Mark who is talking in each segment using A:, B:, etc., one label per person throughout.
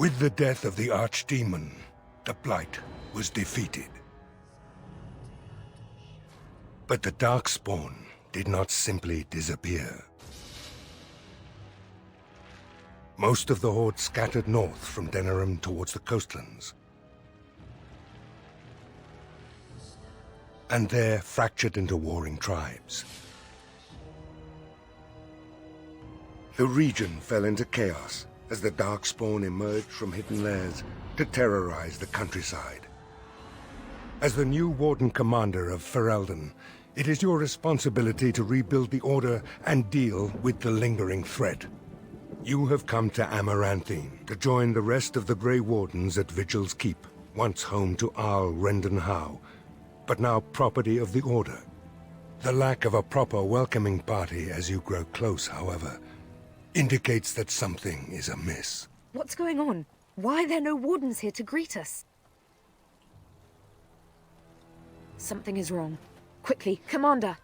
A: With the death of the Archdemon, the Blight was defeated. But the Darkspawn did not simply disappear. Most of the Horde scattered north from Denerim towards the coastlands. And there fractured into warring tribes. The region fell into chaos as the Darkspawn emerged from hidden lairs to terrorize the countryside. As the new Warden Commander of Ferelden, it is your responsibility to rebuild the Order and deal with the lingering threat. You have come to Amaranthine to join the rest of the Grey Wardens at Vigils Keep, once home to Arl Rendenhau, but now property of the Order. The lack of a proper welcoming party as you grow close, however, indicates that something is amiss.
B: What's going on? Why are there no wardens here to greet us? Something is wrong. Quickly, Commander!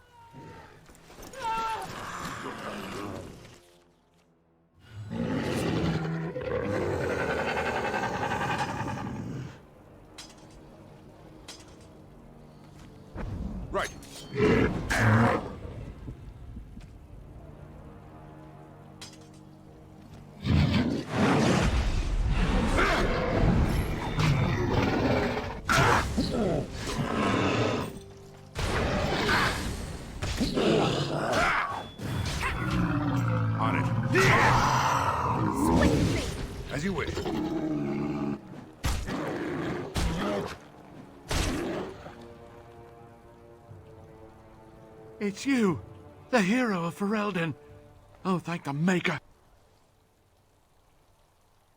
A: Right. On it.
B: Swiftly!
A: As you wish.
C: It's you, the hero of Ferelden. Oh, thank the Maker.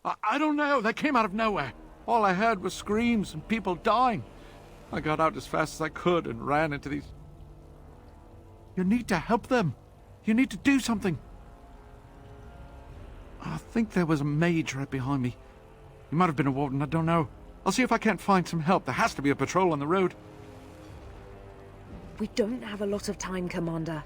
C: I don't know, they came out of nowhere. All I heard was screams and people dying. I got out as fast as I could and ran into these... You need to help them. You need to do something. I think there was a mage right behind me. He might have been a warden, I don't know. I'll see if I can't find some help. There has to be a patrol on the road.
B: We don't have a lot of time, Commander.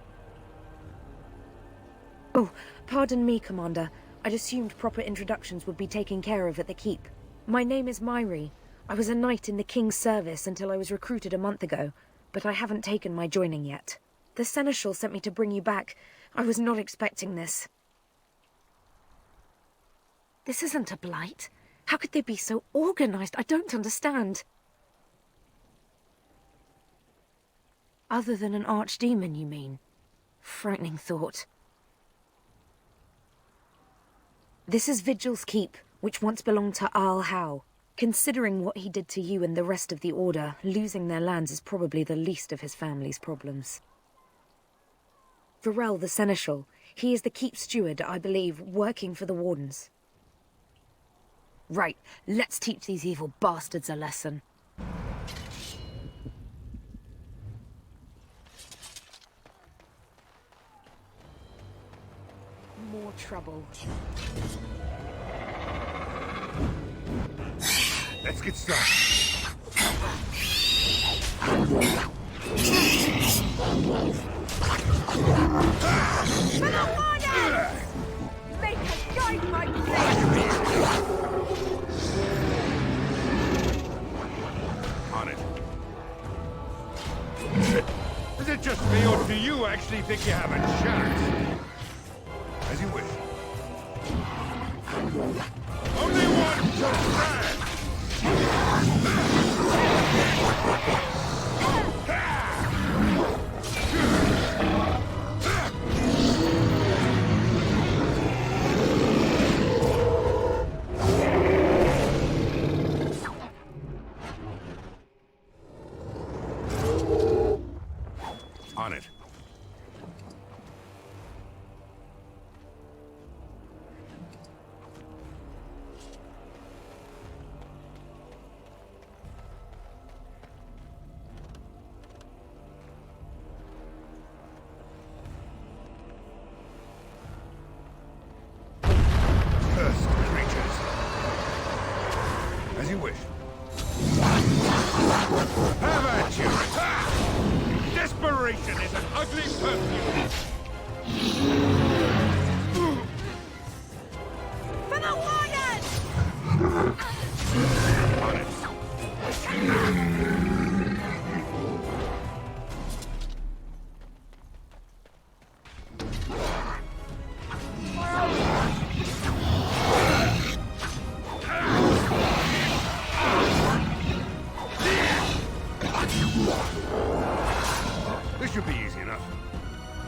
B: Oh, pardon me, Commander. I'd assumed proper introductions would be taken care of at the Keep. My name is Myri. I was a knight in the King's service until I was recruited a month ago, but I haven't taken my joining yet. The Seneschal sent me to bring you back. I was not expecting this. This isn't a blight. How could they be so organized? I don't understand. Other than an archdemon, you mean? Frightening thought. This is Vigils Keep, which once belonged to Arl Howe. Considering what he did to you and the rest of the Order, losing their lands is probably the least of his family's problems. Varel the Seneschal, he is the Keep steward, I believe, working for the Wardens. Right, let's teach these evil bastards a lesson. More trouble.
A: Let's get started.
B: For the Warden! Make a guide my blade!
A: On it. Is it just me, or do you actually think you have a chance? As you wish. Only one shall stand! On it.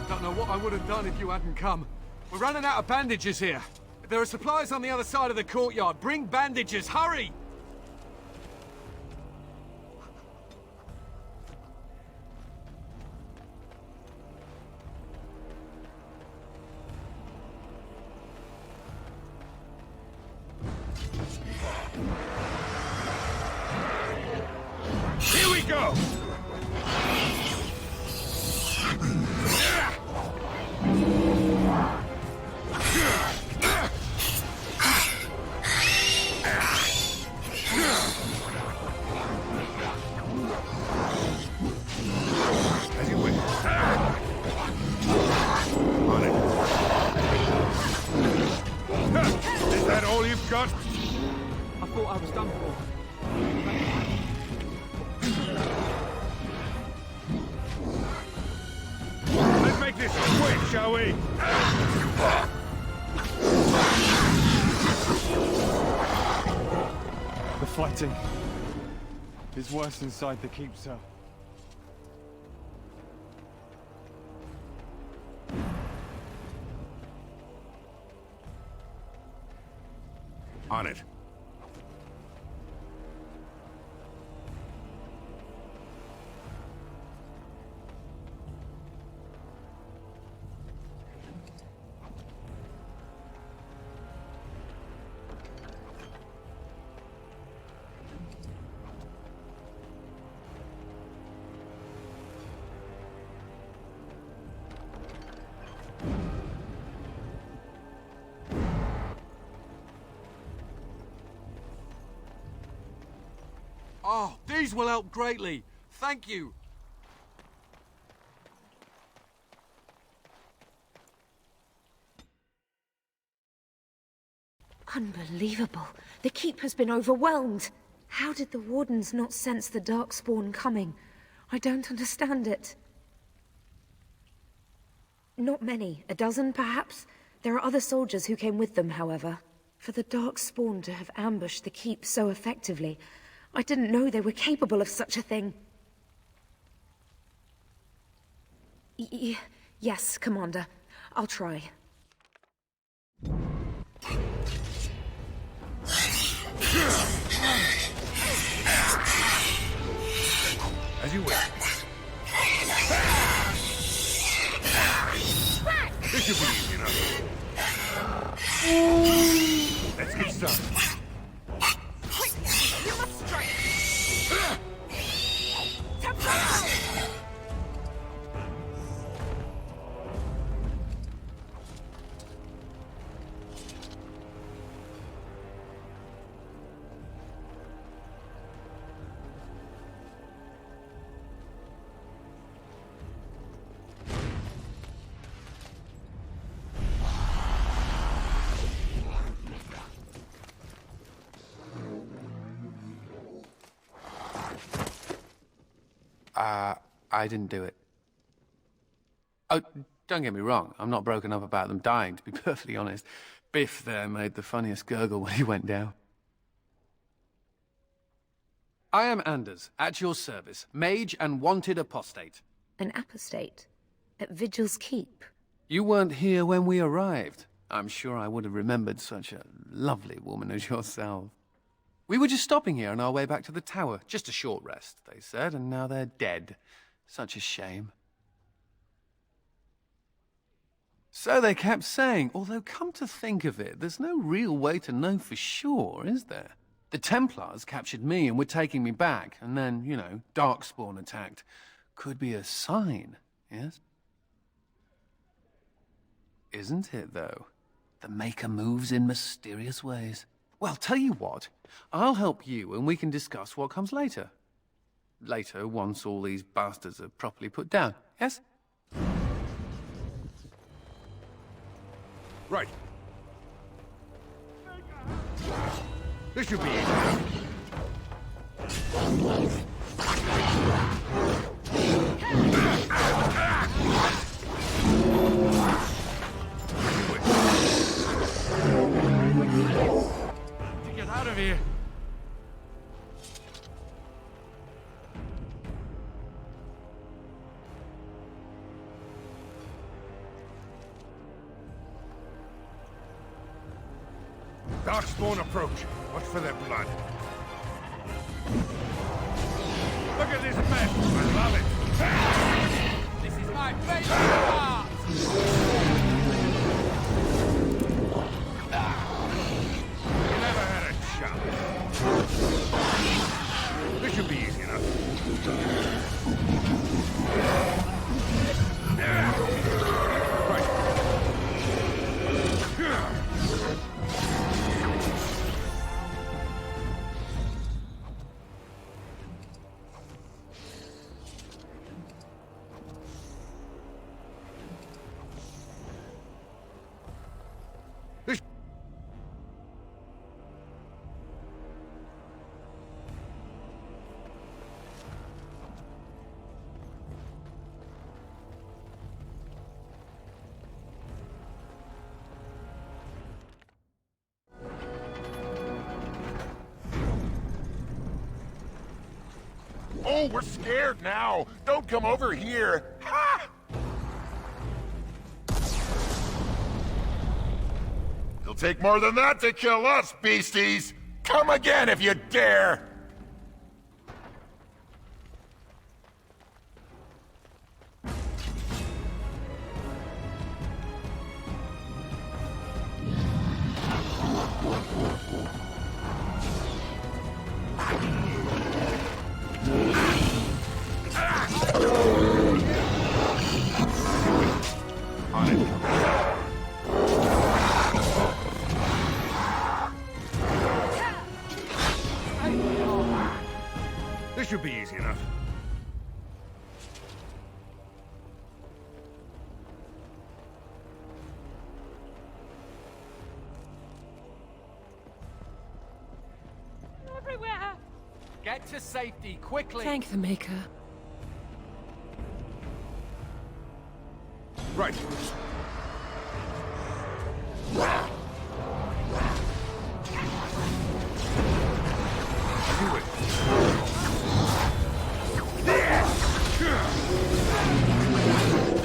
C: Don't know what I would have done if you hadn't come. We're running out of bandages here. There are supplies on the other side of the courtyard. Bring bandages, hurry!
A: Here we go! As you wish. On it. Is that all you've got?
C: I thought I was done for.
A: Let's make this quick, shall we?
D: The fighting is worse inside the keep, sir.
A: On it.
C: Oh, these will help greatly. Thank you.
B: Unbelievable. The keep has been overwhelmed. How did the wardens not sense the Darkspawn coming? I don't understand it. Not many. A dozen, perhaps? There are other soldiers who came with them, however. For the Darkspawn to have ambushed the keep so effectively, I didn't know they were capable of such a thing. Yes, Commander. I'll try.
A: As you wish. This should be easy enough. Let's get started.
B: You must strike!
E: I didn't do it. Oh, don't get me wrong. I'm not broken up about them dying, to be perfectly honest. Biff there made the funniest gurgle when he went down. I am Anders, at your service, mage and wanted apostate.
B: An apostate? At Vigils Keep?
E: You weren't here when we arrived. I'm sure I would have remembered such a lovely woman as yourself. We were just stopping here on our way back to the tower. Just a short rest, they said, and now they're dead. Such a shame. So they kept saying, although come to think of it, there's no real way to know for sure, is there? The Templars captured me and were taking me back, and then, you know, Darkspawn attacked. Could be a sign, yes? Isn't it, though? The Maker moves in mysterious ways. Well, tell you what, I'll help you and we can discuss what comes later. Later, once all these bastards are properly put down, yes?
A: Right. This should be easy.
C: Get out of here.
A: Darkspawn approach. Watch for their blood. Look at this mess. I love it.
F: This is my favorite part!
A: You never had a chance. This should be easy enough.
G: Oh, we're scared now. Don't come over here. Ha! It'll take more than that to kill us, beasties. Come again if you dare.
A: This should be easy enough.
F: Everywhere! Get to safety, quickly!
B: Thank the Maker.
A: Right. Do it.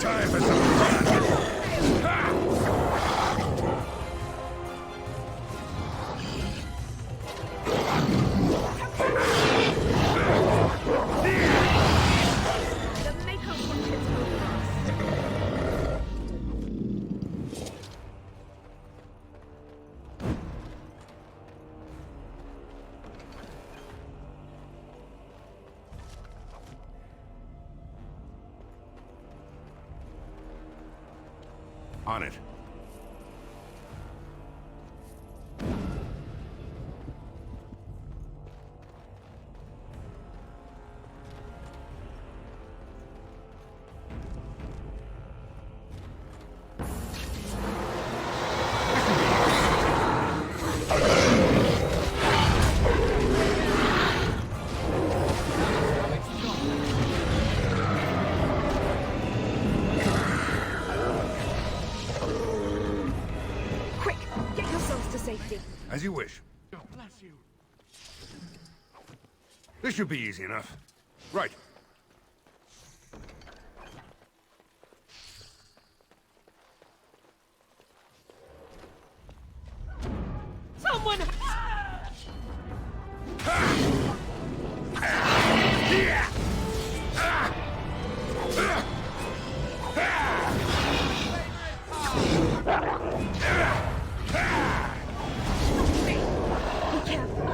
A: Time for some fun.
B: The Maker wanted over us.
A: On it.
B: Quick, get yourselves to safety.
A: As you wish.
C: God bless you.
A: This should be easy enough. Right.
F: Someone!
B: Be careful.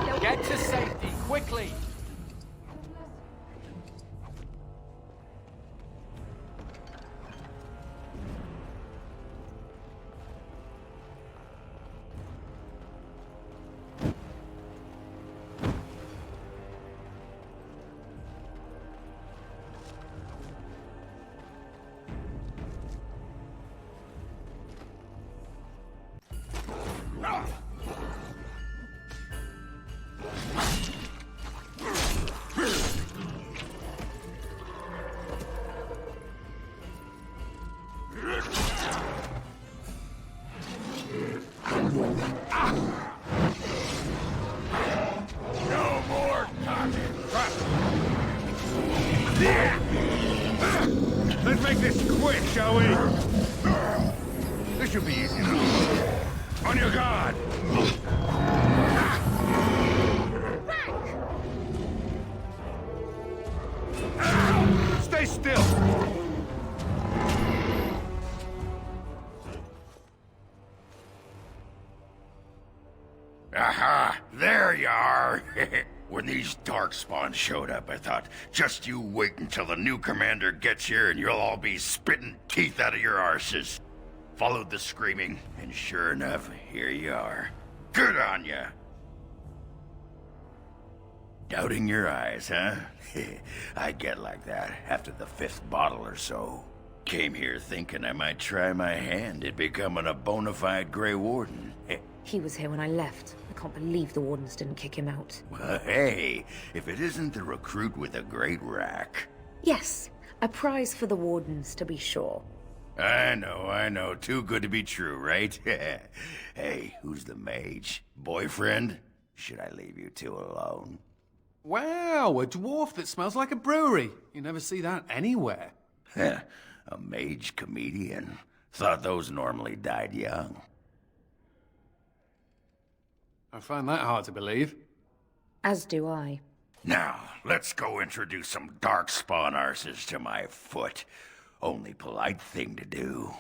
B: They'll
F: Get to safety, quickly!
G: No more talking.
A: Let's make this quick, shall we? This should be easy enough.
G: On your guard!
C: Stay still!
G: Aha! There you are! When these Darkspawn showed up, I thought, just you wait until the new commander gets here and you'll all be spitting teeth out of your arses. Followed the screaming, and sure enough, here you are. Good on ya! Doubting your eyes, huh? I get like that after the 5th bottle or so. Came here thinking I might try my hand at becoming a bona fide Grey Warden.
B: He was here when I left. I can't believe the Wardens didn't kick him out.
G: Well, hey, if it isn't the recruit with a great rack.
B: Yes, a prize for the Wardens, to be sure.
G: I know. Too good to be true, right? Hey, who's the mage? Boyfriend? Should I leave you two alone?
E: Wow, a dwarf that smells like a brewery. You never see that anywhere.
G: Heh, a mage comedian. Thought those normally died young.
E: I find that hard to believe.
B: As do I.
G: Now, let's go introduce some Darkspawn arses to my foot. Only polite thing to do.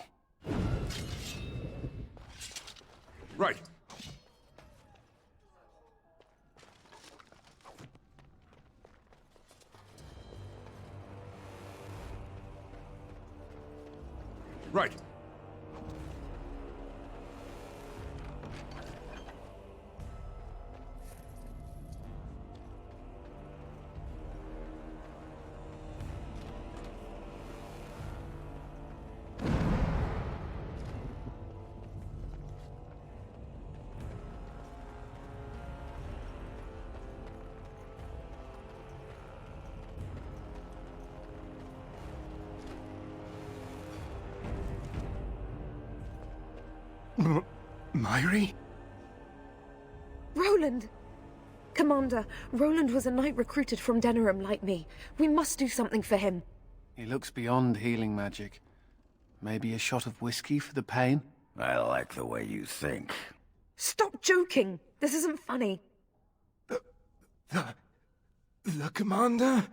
C: Right. Right.
D: Myri?
B: Roland! Commander, Roland was a knight recruited from Denerim like me. We must do something for him.
E: He looks beyond healing magic. Maybe a shot of whiskey for the pain?
G: I like the way you think.
B: Stop joking! This isn't funny.
D: The commander?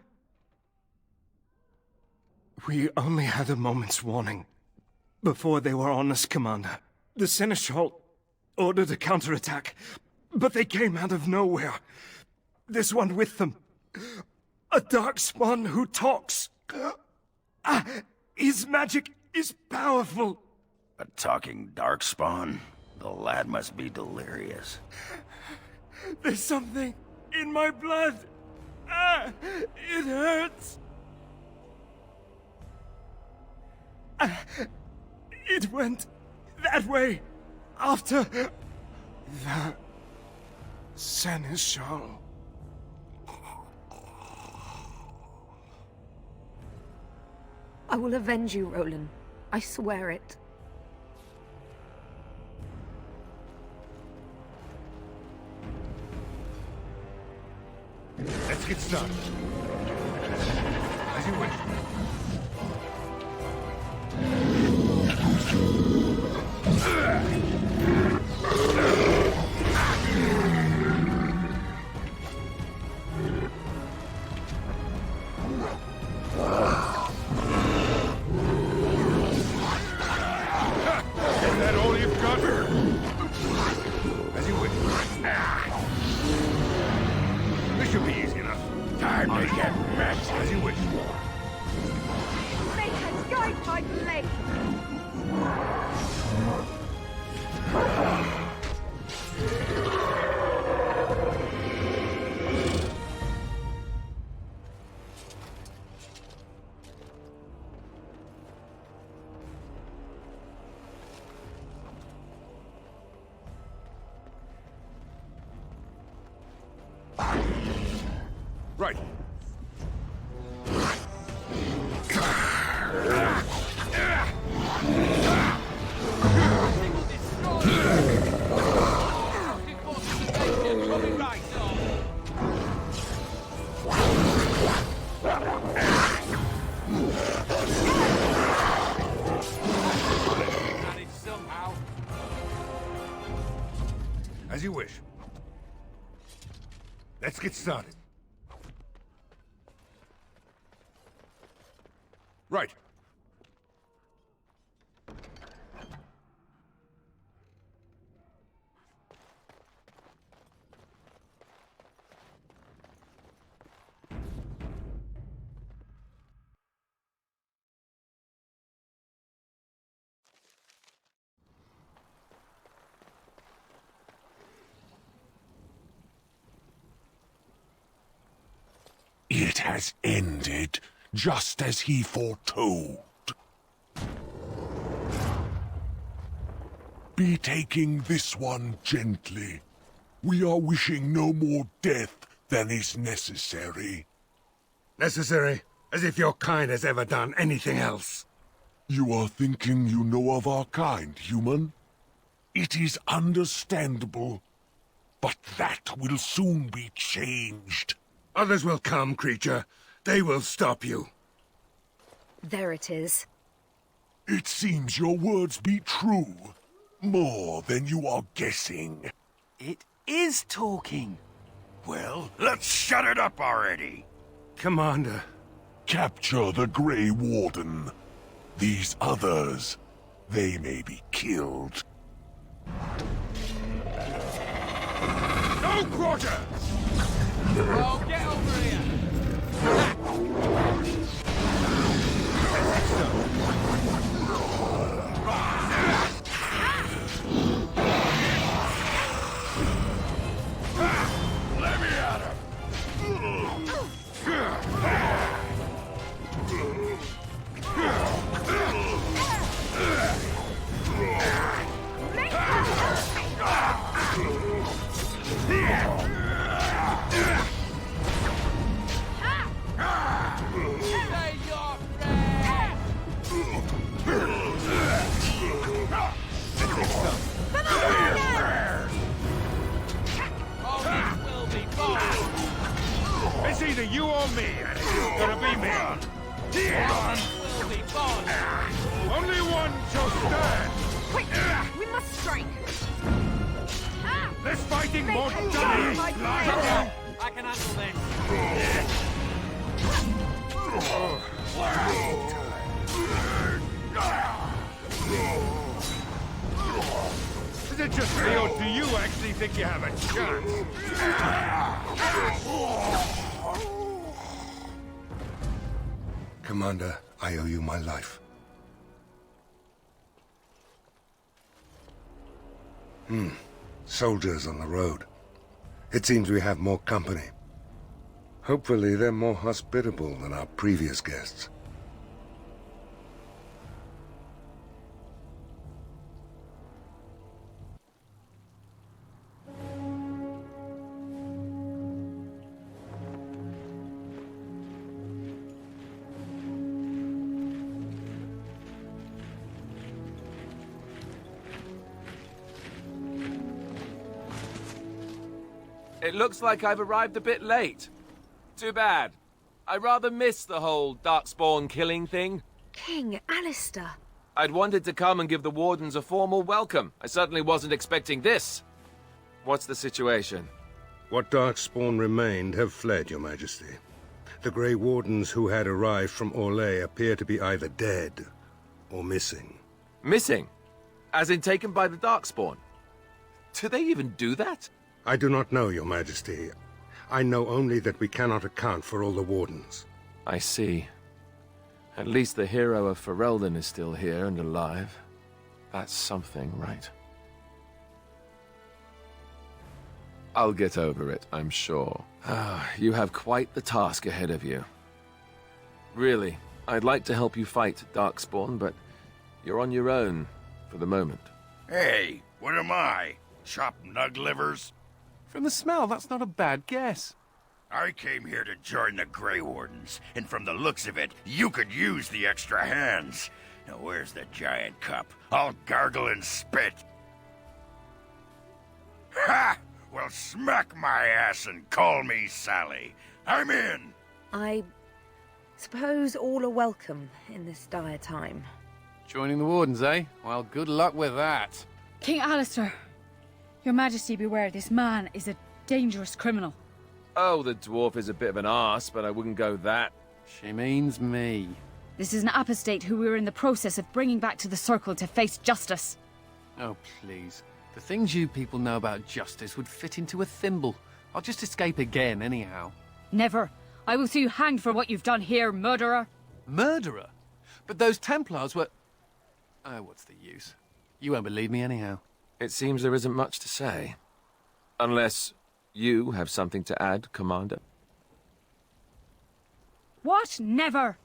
D: We only had a moment's warning. Before they were on us, Commander. The Seneschal ordered a counterattack, but they came out of nowhere. This one with them. A Darkspawn who talks. His magic is powerful.
G: A talking Darkspawn? The lad must be delirious.
D: There's something in my blood. It hurts. It went that way after the Seneschal.
B: I will avenge you, Roland. I swear it.
A: Let's get started. As you wish.
C: Is that all you've got?
A: As you wish. This should be easy enough.
G: Time to get messy.
A: As you wish.
B: May I guide my blade!
C: Right.
A: As you wish. Let's get started. Right.
H: It has ended, just as he foretold. Be taking this one gently. We are wishing no more death than is necessary.
A: Necessary? As if your kind has ever done anything else.
H: You are thinking you know of our kind, human? It is understandable, but that will soon be changed.
A: Others will come, creature. They will stop you.
B: There it is.
H: It seems your words be true. More than you are guessing.
E: It is talking.
G: Well, let's shut it up already.
A: Commander.
H: Capture the Grey Warden. These others, they may be killed.
A: No quarter!
F: Oh, get over here!
G: Let me at him!
F: Say your prayers! Oh, this will be fun!
A: It's either you or me, and it's gonna be me.
F: This will be fun!
A: Only one shall stand.
B: Quick! We must strike!
A: Less fighting,
B: Make
A: more
B: haste,
A: dying.
B: my
A: Lie
B: friend.
A: down.
F: I can handle this!
A: Is it just me, or do you actually think you have a chance? Commander, I owe you my life. Soldiers on the road. It seems we have more company. Hopefully they're more hospitable than our previous guests.
I: It looks like I've arrived a bit late. Too bad. I rather missed the whole Darkspawn killing thing.
B: King Alistair.
I: I'd wanted to come and give the Wardens a formal welcome. I certainly wasn't expecting this. What's the situation?
A: What Darkspawn remained have fled, Your Majesty. The Grey Wardens who had arrived from Orlais appear to be either dead or missing.
I: Missing? As in taken by the Darkspawn? Do they even do that?
A: I do not know, Your Majesty. I know only that we cannot account for all the Wardens.
I: I see. At least the hero of Ferelden is still here and alive. That's something, right? I'll get over it, I'm sure. You have quite the task ahead of you. Really, I'd like to help you fight Darkspawn, but you're on your own for the moment.
G: Hey, what am I? Chopped nug livers?
E: From the smell, that's not a bad guess.
G: I came here to join the Grey Wardens, and from the looks of it, you could use the extra hands. Now where's the giant cup? I'll gargle and spit. Ha! Well, smack my ass and call me Sally. I'm in!
B: I suppose all are welcome in this dire time.
E: Joining the Wardens, eh? Well, good luck with that.
J: King Alistair, Your Majesty, beware. This man is a dangerous criminal.
I: Oh, the dwarf is a bit of an arse, but I wouldn't go that.
E: She means me.
J: This is an apostate who we were in the process of bringing back to the Circle to face justice.
E: Oh, please. The things you people know about justice would fit into a thimble. I'll just escape again, anyhow.
J: Never. I will see you hanged for what you've done here, murderer.
E: Murderer? But those Templars were... Oh, what's the use? You won't believe me anyhow.
I: It seems there isn't much to say. Unless you have something to add, Commander.
J: What? Never!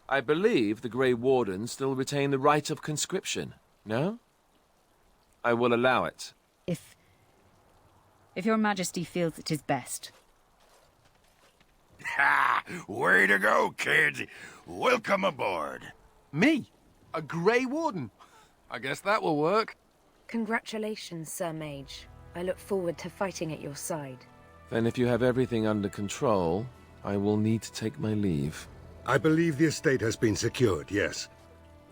I: I believe the Grey Wardens still retain the right of conscription, no? I will allow it.
J: If your Majesty feels it is best.
G: Ha! Way to go, kids! Welcome aboard.
E: Me? A Grey Warden? I guess that will work.
B: Congratulations, Sir Mage. I look forward to fighting at your side.
I: Then if you have everything under control, I will need to take my leave.
A: I believe the estate has been secured, yes.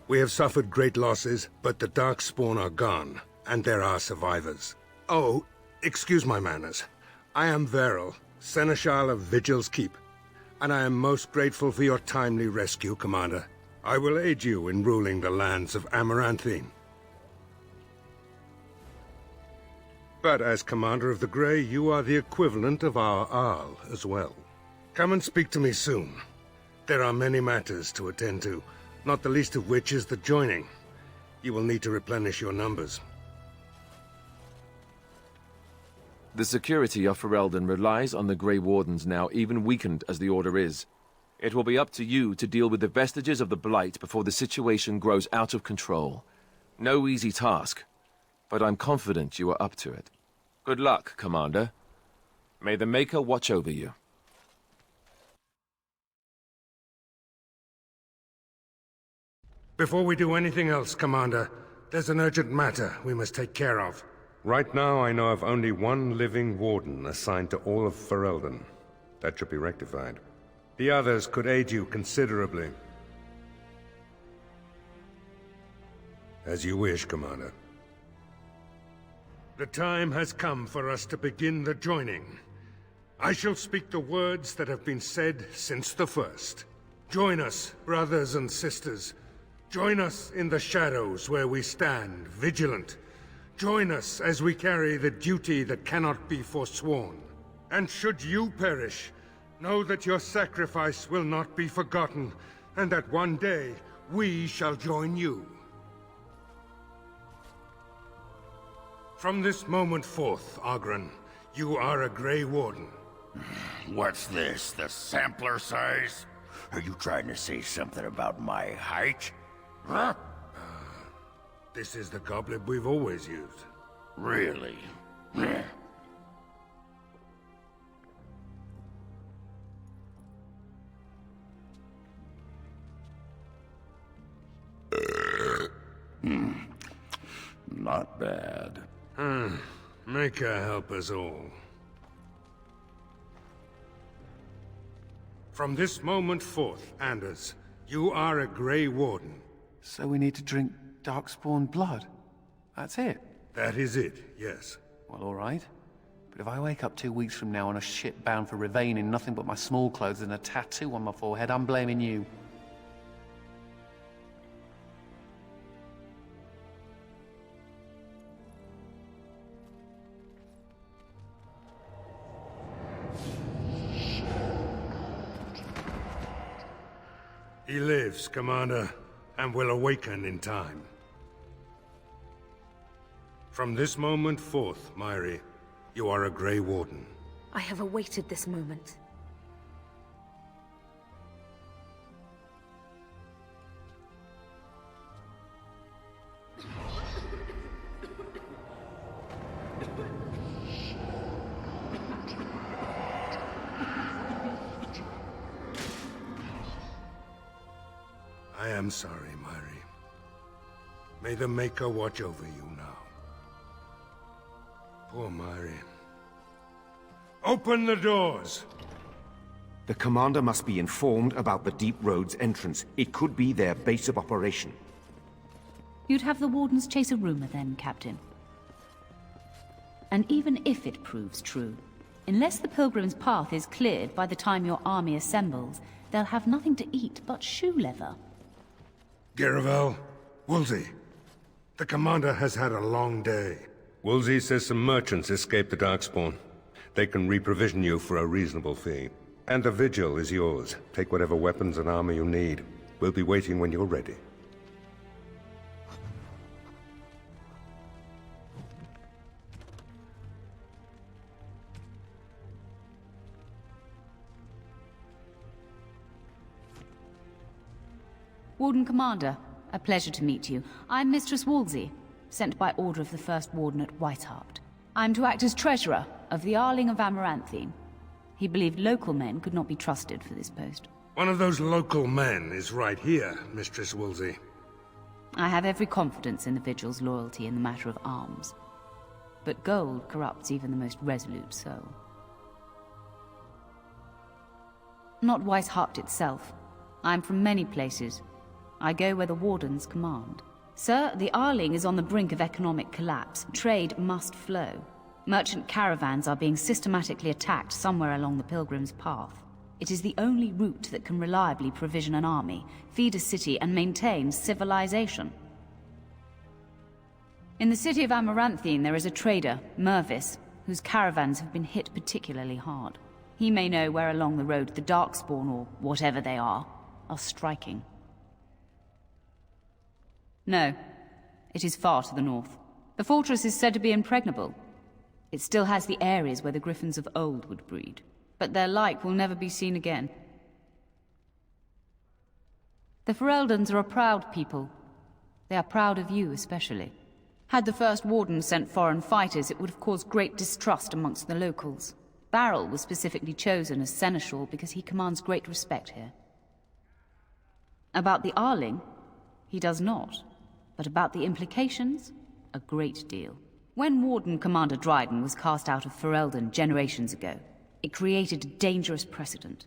A: We have suffered great losses, but the Darkspawn are gone, and there are survivors. Oh, excuse my manners. I am Veril, Seneschal of Vigils Keep, and I am most grateful for your timely rescue, Commander. I will aid you in ruling the lands of Amaranthine. But as Commander of the Grey, you are the equivalent of our Arl as well. Come and speak to me soon. There are many matters to attend to, not the least of which is the joining. You will need to replenish your numbers.
I: The security of Ferelden relies on the Grey Wardens now, even weakened as the Order is. It will be up to you to deal with the vestiges of the Blight before the situation grows out of control. No easy task, but I'm confident you are up to it. Good luck, Commander. May the Maker watch over you.
A: Before we do anything else, Commander, there's an urgent matter we must take care of. Right now, I know of only one living warden assigned to all of Ferelden. That should be rectified. The others could aid you considerably. As you wish, Commander. The time has come for us to begin the joining. I shall speak the words that have been said since the first. Join us, brothers and sisters. Join us in the shadows where we stand, vigilant. Join us as we carry the duty that cannot be forsworn. And should you perish, know that your sacrifice will not be forgotten, and that one day we shall join you. From this moment forth, Oghren, you are a Grey Warden.
G: What's this, the sampler size? Are you trying to say something about my height? Huh?
A: This is the goblet we've always used.
G: Really? Not bad.
A: Maker help us all. From this moment forth, Anders, you are a Grey Warden.
E: So we need to drink Darkspawn blood? That's it?
A: That is it, yes.
E: Well, all right. But if I wake up 2 weeks from now on a ship bound for Rivain in nothing but my small clothes and a tattoo on my forehead, I'm blaming you.
A: He lives, Commander, and will awaken in time. From this moment forth, Myri, you are a Grey Warden.
B: I have awaited this moment.
A: I am sorry, Myri. May the Maker watch over you now. Poor Myri. Open the doors!
K: The commander must be informed about the Deep Road's entrance. It could be their base of operation.
J: You'd have the Wardens chase a rumor then, Captain. And even if it proves true, unless the Pilgrim's Path is cleared by the time your army assembles, they'll have nothing to eat but shoe leather.
A: Garavel, Woolsey, the commander has had a long day.
L: Woolsey says some merchants escaped the Darkspawn. They can reprovision you for a reasonable fee. And the Vigil is yours. Take whatever weapons and armor you need. We'll be waiting when you're ready.
J: Warden Commander, a pleasure to meet you. I'm Mistress Wolsey, sent by order of the First Warden at Whitehart. I'm to act as treasurer of the Arling of Amaranthine. He believed local men could not be trusted for this post.
A: One of those local men is right here, Mistress Woolsey.
J: I have every confidence in the Vigil's loyalty in the matter of arms. But gold corrupts even the most resolute soul. Not Whitehart itself. I'm from many places. I go where the Wardens command. Sir, the Arling is on the brink of economic collapse. Trade must flow. Merchant caravans are being systematically attacked somewhere along the Pilgrim's Path. It is the only route that can reliably provision an army, feed a city, and maintain civilization. In the city of Amaranthine, there is a trader, Mervis, whose caravans have been hit particularly hard. He may know where along the road the Darkspawn, or whatever they are striking. No, it is far to the north. The fortress is said to be impregnable. It still has the areas where the griffins of old would breed, but their like will never be seen again. The Fereldans are a proud people. They are proud of you especially. Had the First Warden sent foreign fighters, it would have caused great distrust amongst the locals. Barrel was specifically chosen as seneschal because he commands great respect here. About the Arling, he does not. But about the implications, a great deal. When Warden Commander Dryden was cast out of Ferelden generations ago, it created a dangerous precedent.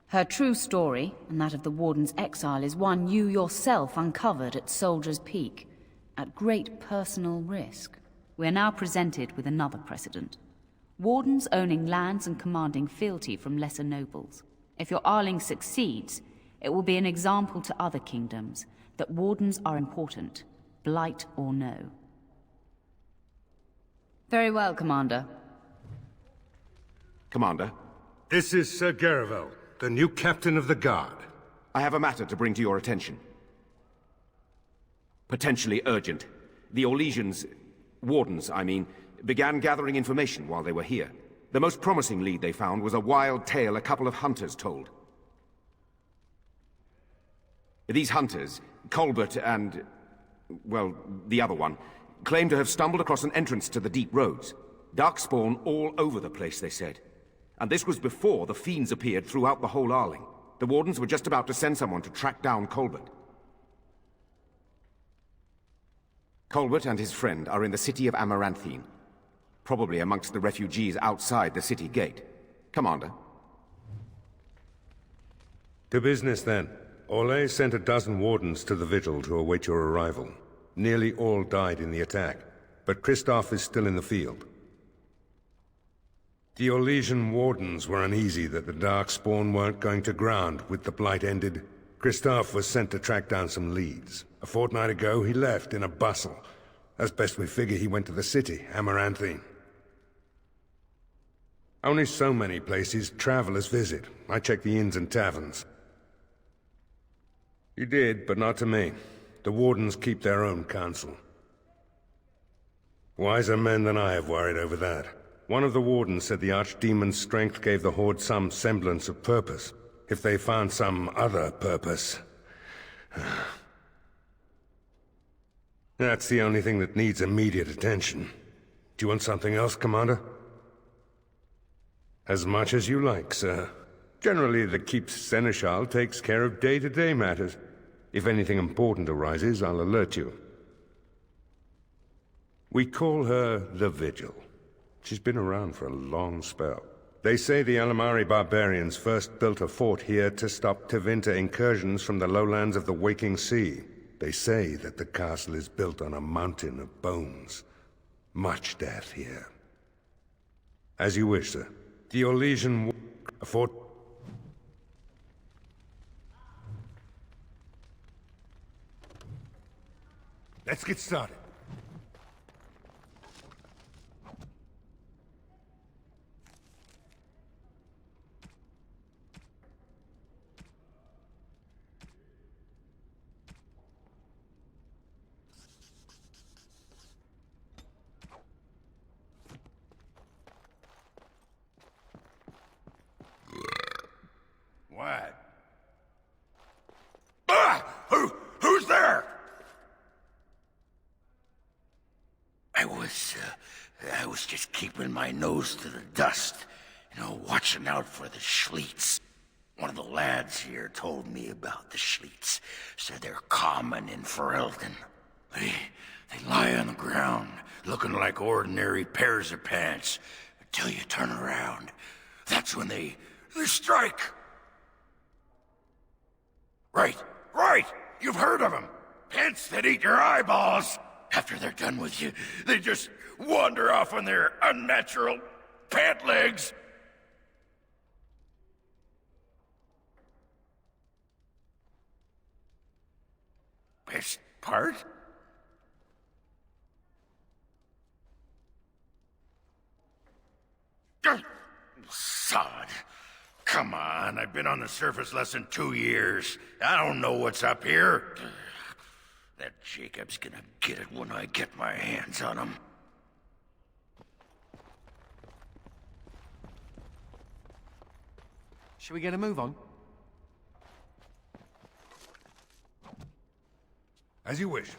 J: Her true story, and that of the Warden's exile, is one you yourself uncovered at Soldier's Peak, at great personal risk. We are now presented with another precedent. Wardens owning lands and commanding fealty from lesser nobles. If your Arling succeeds, it will be an example to other kingdoms that Wardens are important, blight or no. Very well, Commander.
K: Commander?
A: This is Sir Garavel, the new captain of the guard.
K: I have a matter to bring to your attention. Potentially urgent. The Orlesians, Wardens, I mean, began gathering information while they were here. The most promising lead they found was a wild tale a couple of hunters told. These hunters, Colbert and, well, the other one, claim to have stumbled across an entrance to the deep roads. Darkspawn all over the place, they said. And this was before the fiends appeared throughout the whole Arling. The Wardens were just about to send someone to track down Colbert. Colbert and his friend are in the city of Amaranthine, probably amongst the refugees outside the city gate. Commander.
L: To business, then. Orlais sent a dozen wardens to the Vigil to await your arrival. Nearly all died in the attack, but Christoph is still in the field. The Orlesian wardens were uneasy that the Darkspawn weren't going to ground with the Blight ended. Christoph was sent to track down some leads. A fortnight ago, he left in a bustle. As best we figure, he went to the city, Amaranthine. Only so many places travelers visit. I checked the inns and taverns. You did, but not to me. The Wardens keep their own counsel. Wiser men than I have worried over that. One of the Wardens said the Archdemon's strength gave the Horde some semblance of purpose. If they found some other purpose... That's the only thing that needs immediate attention. Do you want something else, Commander? As much as you like, sir. Generally, the Keep's Seneschal takes care of day-to-day matters. If anything important arises, I'll alert you. We call her the Vigil. She's been around for a long spell. They say the Alamari barbarians first built a fort here to stop Tevinter incursions from the lowlands of the Waking Sea. They say that the castle is built on a mountain of bones. Much death here. As you wish, sir. The Orlesian War, a fort...
A: Let's get started.
G: What? Ah! Who's there? I was just keeping my nose to the dust, watching out for the Schliets. One of the lads here told me about the Schliets. Said they're common in Ferelden. They lie on the ground, looking like ordinary pairs of pants, until you turn around. That's when they strike. Right! You've heard of them. Pants that eat your eyeballs. After they're done with you, they just wander off on their unnatural pant legs. Best part? Sod. Come on, I've been on the surface less than 2 years. I don't know what's up here. That Jacob's gonna get it when I get my hands on him.
E: Should we get a move on?
A: As you wish.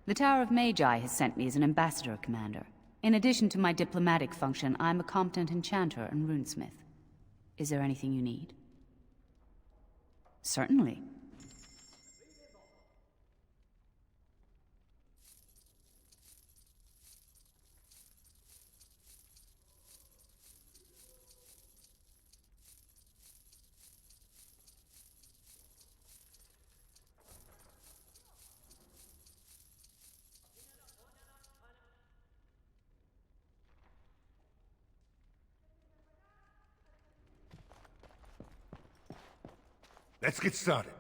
J: The Tower of Magi has sent me as an ambassador, Commander. In addition to my diplomatic function, I'm a competent enchanter and runesmith. Is there anything you need? Certainly.
A: Let's get started.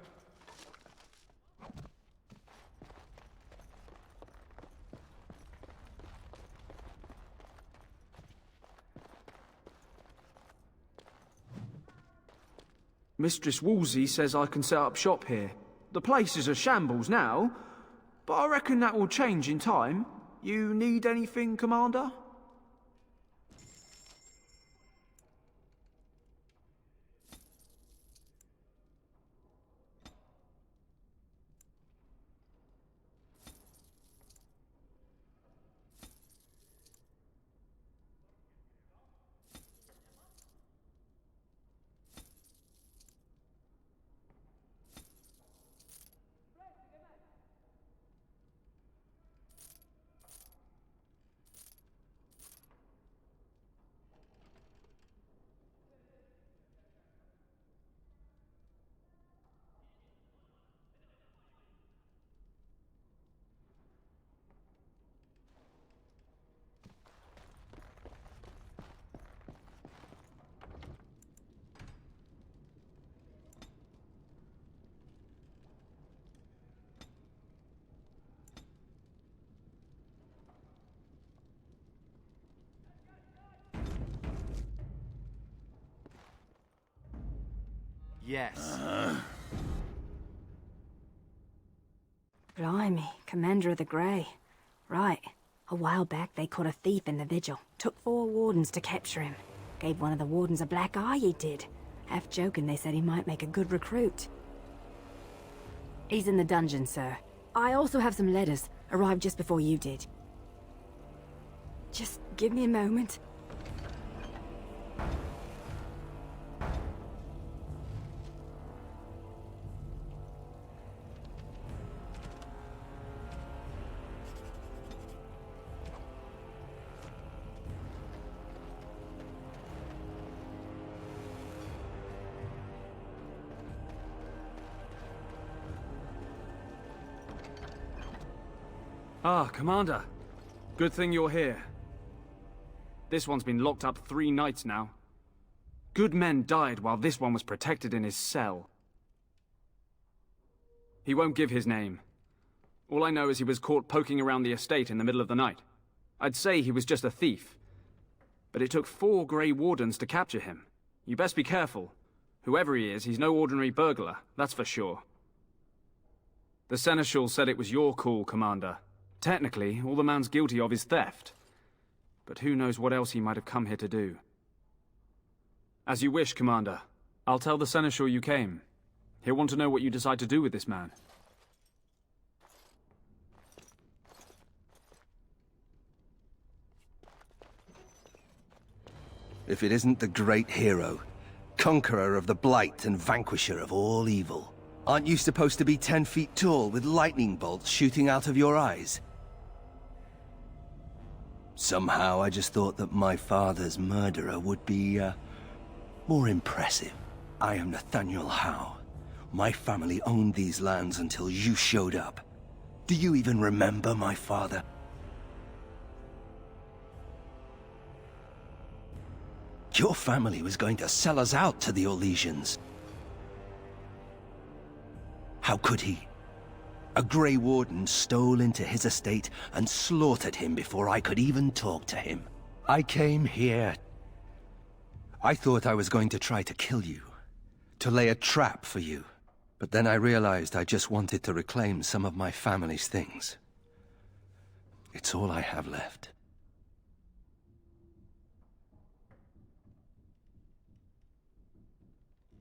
M: Mistress Wolsey says I can set up shop here. The place is a shambles now, but I reckon that will change in time. You need anything, Commander?
E: Yes.
B: Blimey, Commander of the Grey. Right. A while back they caught a thief in the Vigil. Took 4 wardens to capture him. Gave one of the wardens a black eye, he did. Half joking, they said he might make a good recruit. He's in the dungeon, sir. I also have some letters. Arrived just before you did. Just give me a moment.
M: Ah, Commander. Good thing you're here. This one's been locked up 3 nights now. Good men died while this one was protected in his cell. He won't give his name. All I know is he was caught poking around the estate in the middle of the night. I'd say he was just a thief. But it took 4 Grey Wardens to capture him. You best be careful. Whoever he is, he's no ordinary burglar, that's for sure. The Seneschal said it was your call, Commander. Technically, all the man's guilty of is theft. But who knows what else he might have come here to do. As you wish, Commander. I'll tell the Seneschal you came. He'll want to know what you decide to do with this man.
N: If it isn't the great hero, conqueror of the Blight and vanquisher of all evil. Aren't you supposed to be 10 feet tall with lightning bolts shooting out of your eyes? Somehow I just thought that my father's murderer would be, more impressive. I am Nathaniel Howe. My family owned these lands until you showed up. Do you even remember my father? Your family was going to sell us out to the Orlesians. How could he? A Grey Warden stole into his estate and slaughtered him before I could even talk to him. I came here. I thought I was going to try to kill you, to lay a trap for you. But then I realized I just wanted to reclaim some of my family's things. It's all I have left.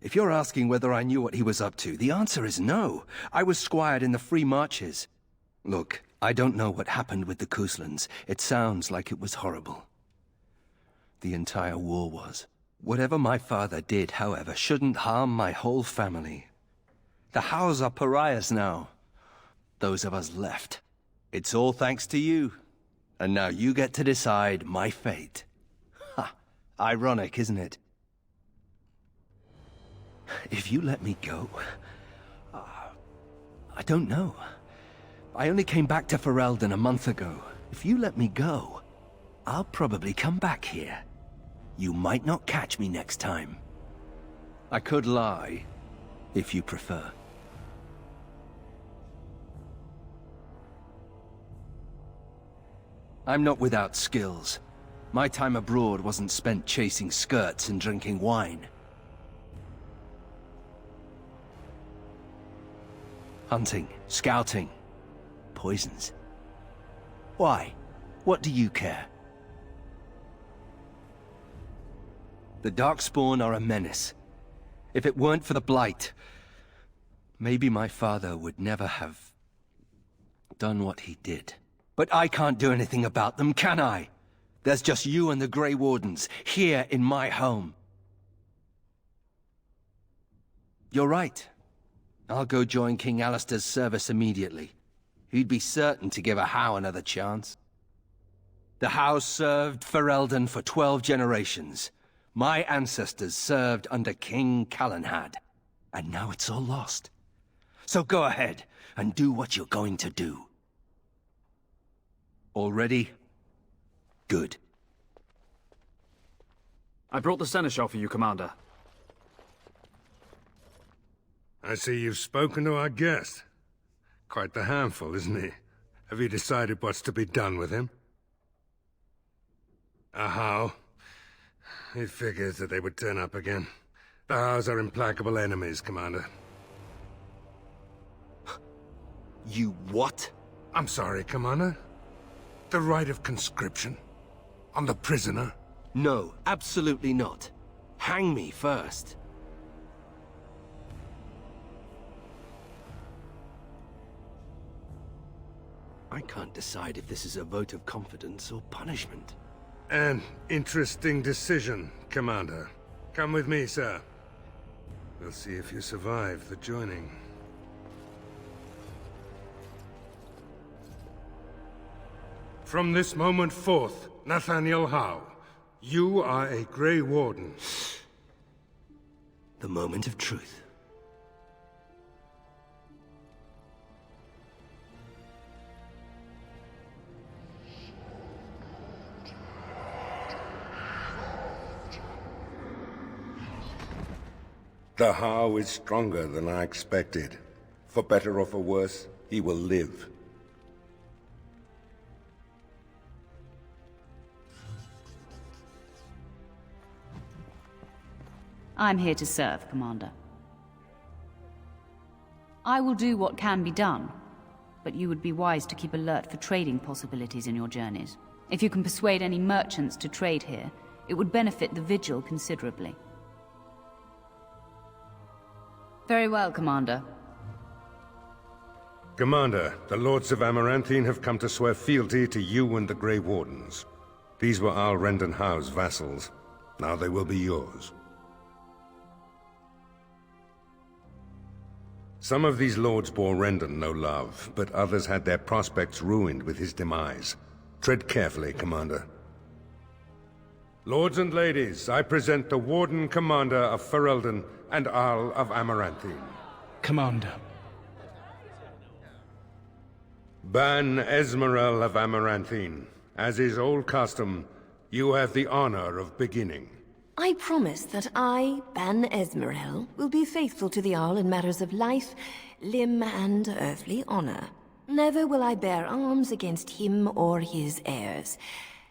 N: If you're asking whether I knew what he was up to, the answer is no. I was squired in the Free Marches. Look, I don't know what happened with the Kuzlans. It sounds like it was horrible. The entire war was. Whatever my father did, however, shouldn't harm my whole family. The Howes are pariahs now. Those of us left. It's all thanks to you. And now you get to decide my fate. Ha! Ironic, isn't it? If you let me go... I don't know. I only came back to Ferelden a month ago. If you let me go, I'll probably come back here. You might not catch me next time. I could lie, if you prefer. I'm not without skills. My time abroad wasn't spent chasing skirts and drinking wine. Hunting, scouting, poisons. Why? What do you care? The Darkspawn are a menace. If it weren't for the Blight, maybe my father would never have done what he did. But I can't do anything about them, can I? There's just you and the Grey Wardens, here in my home. You're right. I'll go join King Alistair's service immediately. He'd be certain to give a Howe another chance. The Howe served Ferelden for 12 generations. My ancestors served under King Calenhad. And now it's all lost. So go ahead and do what you're going to do. All ready? Good.
M: I brought the Seneschal for you, Commander.
L: I see you've spoken to our guest. Quite the handful, isn't he? Have you decided what's to be done with him? How? He figures that they would turn up again. The Hows are implacable enemies, Commander.
N: You what?
L: I'm sorry, Commander. The right of conscription? On the prisoner?
N: No, absolutely not. Hang me first. I can't decide if this is a vote of confidence or punishment.
L: An interesting decision, Commander. Come with me, sir. We'll see if you survive the joining. From this moment forth, Nathaniel Howe, you are a Grey Warden.
N: The moment of truth.
A: The how is stronger than I expected. For better or for worse, he will live.
J: I'm here to serve, Commander. I will do what can be done, but you would be wise to keep alert for trading possibilities in your journeys. If you can persuade any merchants to trade here, it would benefit the Vigil considerably. Very well, Commander.
L: Commander, the Lords of Amaranthine have come to swear fealty to you and the Grey Wardens. These were Al Rendon Howe's vassals. Now they will be yours. Some of these lords bore Rendon no love, but others had their prospects ruined with his demise. Tread carefully, Commander. Lords and ladies, I present the Warden Commander of Ferelden and Arl of Amaranthine.
O: Commander.
L: Ban Esmerel of Amaranthine. As is old custom, you have the honor of beginning.
P: I promise that I, Ban Esmerel, will be faithful to the Arl in matters of life, limb, and earthly honor. Never will I bear arms against him or his heirs.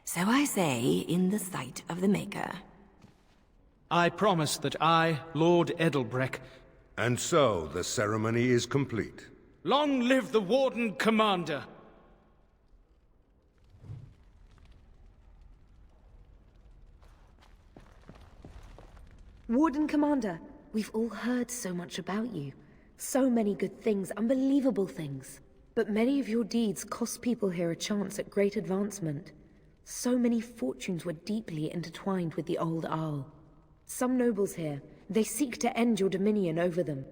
P: So I say, in the sight of the Maker.
O: I promise that I, Lord Edelbreck...
L: And so, the ceremony is complete.
O: Long live the Warden Commander!
B: Warden Commander, we've all heard so much about you. So many good things, unbelievable things. But many of your deeds cost people here a chance at great advancement. So many fortunes were deeply intertwined with the old Arl. Some nobles here, they seek to end your dominion over them.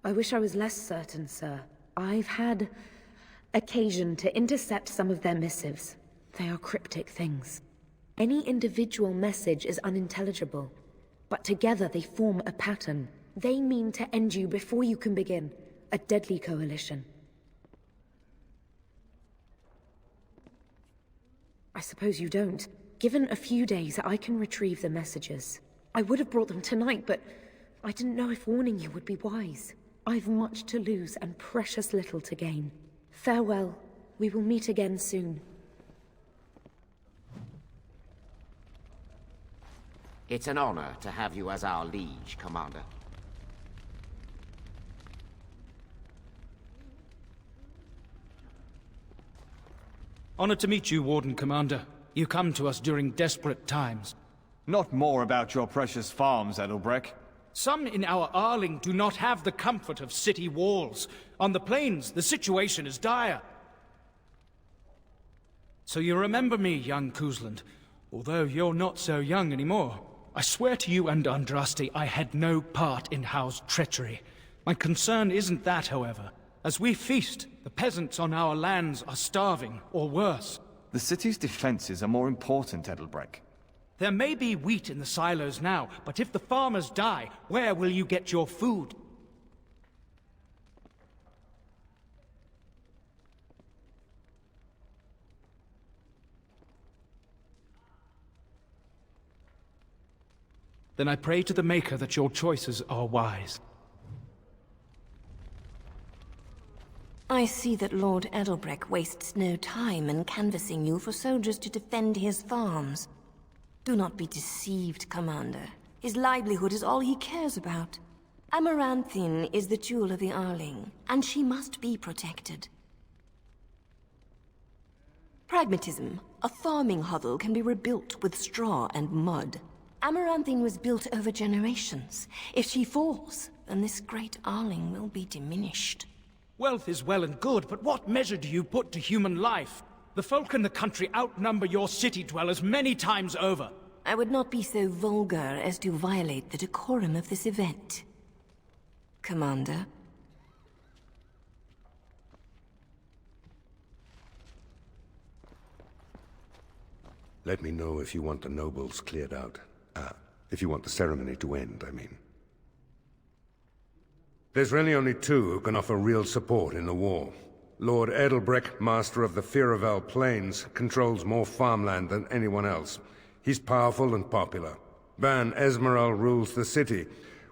B: I wish I was less certain, sir. I've had occasion to intercept some of their missives. They are cryptic things. Any individual message is unintelligible, but together they form a pattern. They mean to end you before you can begin. A deadly coalition. I suppose you don't. Given a few days, I can retrieve the messages. I would have brought them tonight, but I didn't know if warning you would be wise. I've much to lose and precious little to gain. Farewell. We will meet again soon.
Q: It's an honor to have you as our liege, Commander.
O: Honored to meet you, Warden Commander. You come to us during desperate times.
R: Not more about your precious farms, Edelbreck.
O: Some in our Arling do not have the comfort of city walls. On the plains, the situation is dire. So you remember me, young Kuzland, although you're not so young anymore. I swear to you and Andraste I had no part in Howe's treachery. My concern isn't that, however. As we feast, the peasants on our lands are starving, or worse.
R: The city's defenses are more important, Edelbreck.
O: There may be wheat in the silos now, but if the farmers die, where will you get your food? Then I pray to the Maker that your choices are wise.
P: I see that Lord Edelbreck wastes no time in canvassing you for soldiers to defend his farms. Do not be deceived, Commander. His livelihood is all he cares about. Amaranthine is the jewel of the Arling, and she must be protected. Pragmatism. A farming hovel can be rebuilt with straw and mud. Amaranthine was built over generations. If she falls, then this great Arling will be diminished.
O: Wealth is well and good, but what measure do you put to human life? The folk in the country outnumber your city dwellers many times over.
P: I would not be so vulgar as to violate the decorum of this event. Commander.
L: Let me know if you want the nobles cleared out. If you want the ceremony to end, I mean. There's really only two who can offer real support in the war. Lord Edelbreck, master of the Firavel Plains, controls more farmland than anyone else. He's powerful and popular. Ban Esmeralda rules the city.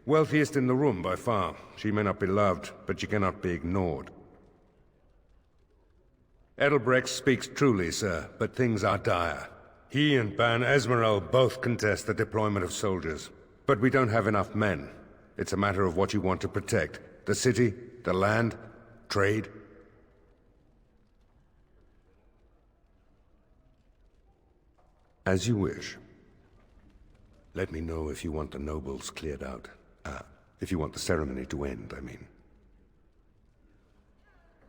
L: Wealthiest in the room by far. She may not be loved, but she cannot be ignored. Edelbrecht speaks truly, sir, but things are dire. He and Ban Esmeralda both contest the deployment of soldiers. But we don't have enough men. It's a matter of what you want to protect. The city, the land, trade. As you wish. Let me know if you want the nobles cleared out. If you want the ceremony to end, I mean.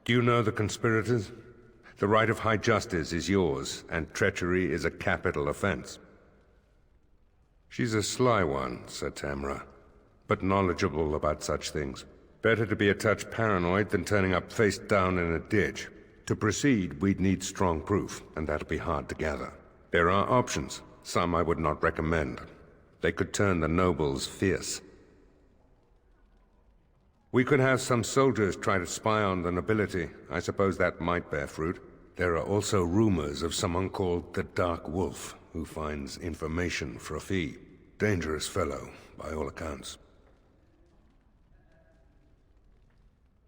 L: Do you know the conspirators? The right of high justice is yours, and treachery is a capital offense. She's a sly one, Sir Tamra, but knowledgeable about such things. Better to be a touch paranoid than turning up face down in a ditch. To proceed, we'd need strong proof, and that'll be hard to gather. There are options, some I would not recommend. They could turn the nobles fierce. We could have some soldiers try to spy on the nobility. I suppose that might bear fruit. There are also rumors of someone called the Dark Wolf, who finds information for a fee. Dangerous fellow, by all accounts.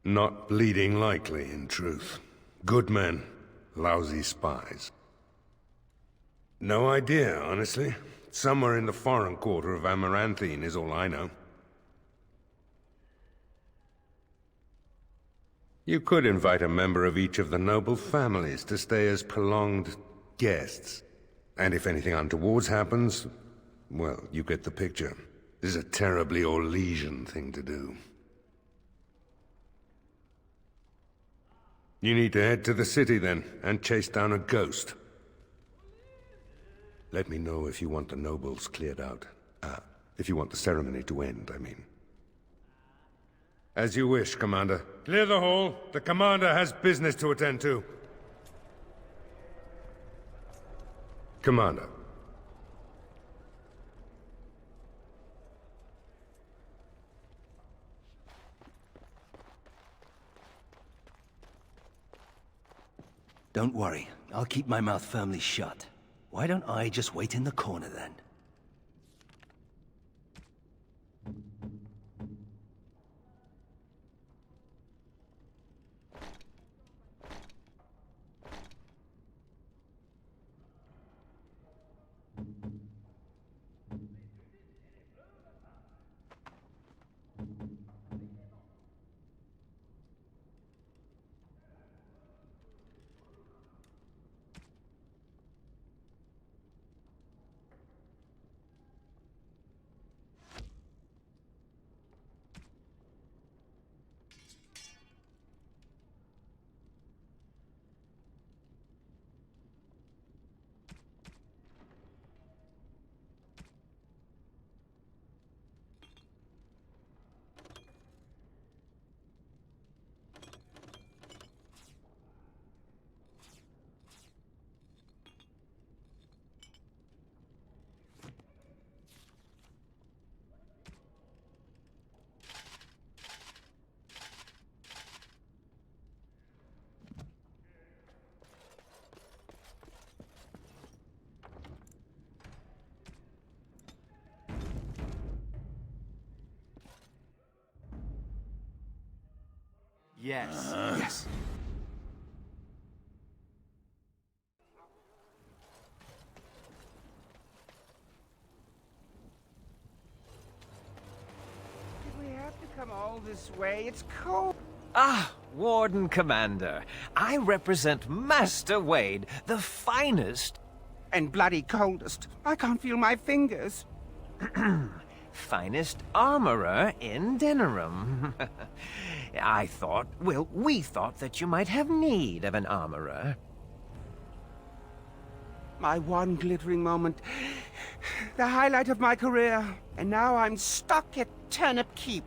L: Not bleeding likely, in truth. Good men, lousy spies. No idea, honestly. Somewhere in the foreign quarter of Amaranthine is all I know. You could invite a member of each of the noble families to stay as prolonged guests. And if anything untoward happens, well, you get the picture. This is a terribly Orlesian thing to do. You need to head to the city then, and chase down a ghost. Let me know if you want the nobles cleared out. If you want the ceremony to end, I mean. As you wish, Commander. Clear the hall. The Commander has business to attend to. Commander.
N: Don't worry. I'll keep my mouth firmly shut. Why don't I just wait in the corner then?
R: Yes. Yes.
S: Did we have to come all this way? It's cold.
T: Ah, Warden Commander. I represent Master Wade, the finest...
S: And bloody coldest. I can't feel my fingers.
T: finest armorer in Denerim. we thought that you might have need of an armorer.
S: My one glittering moment. The highlight of my career. And now I'm stuck at Turnip Keep.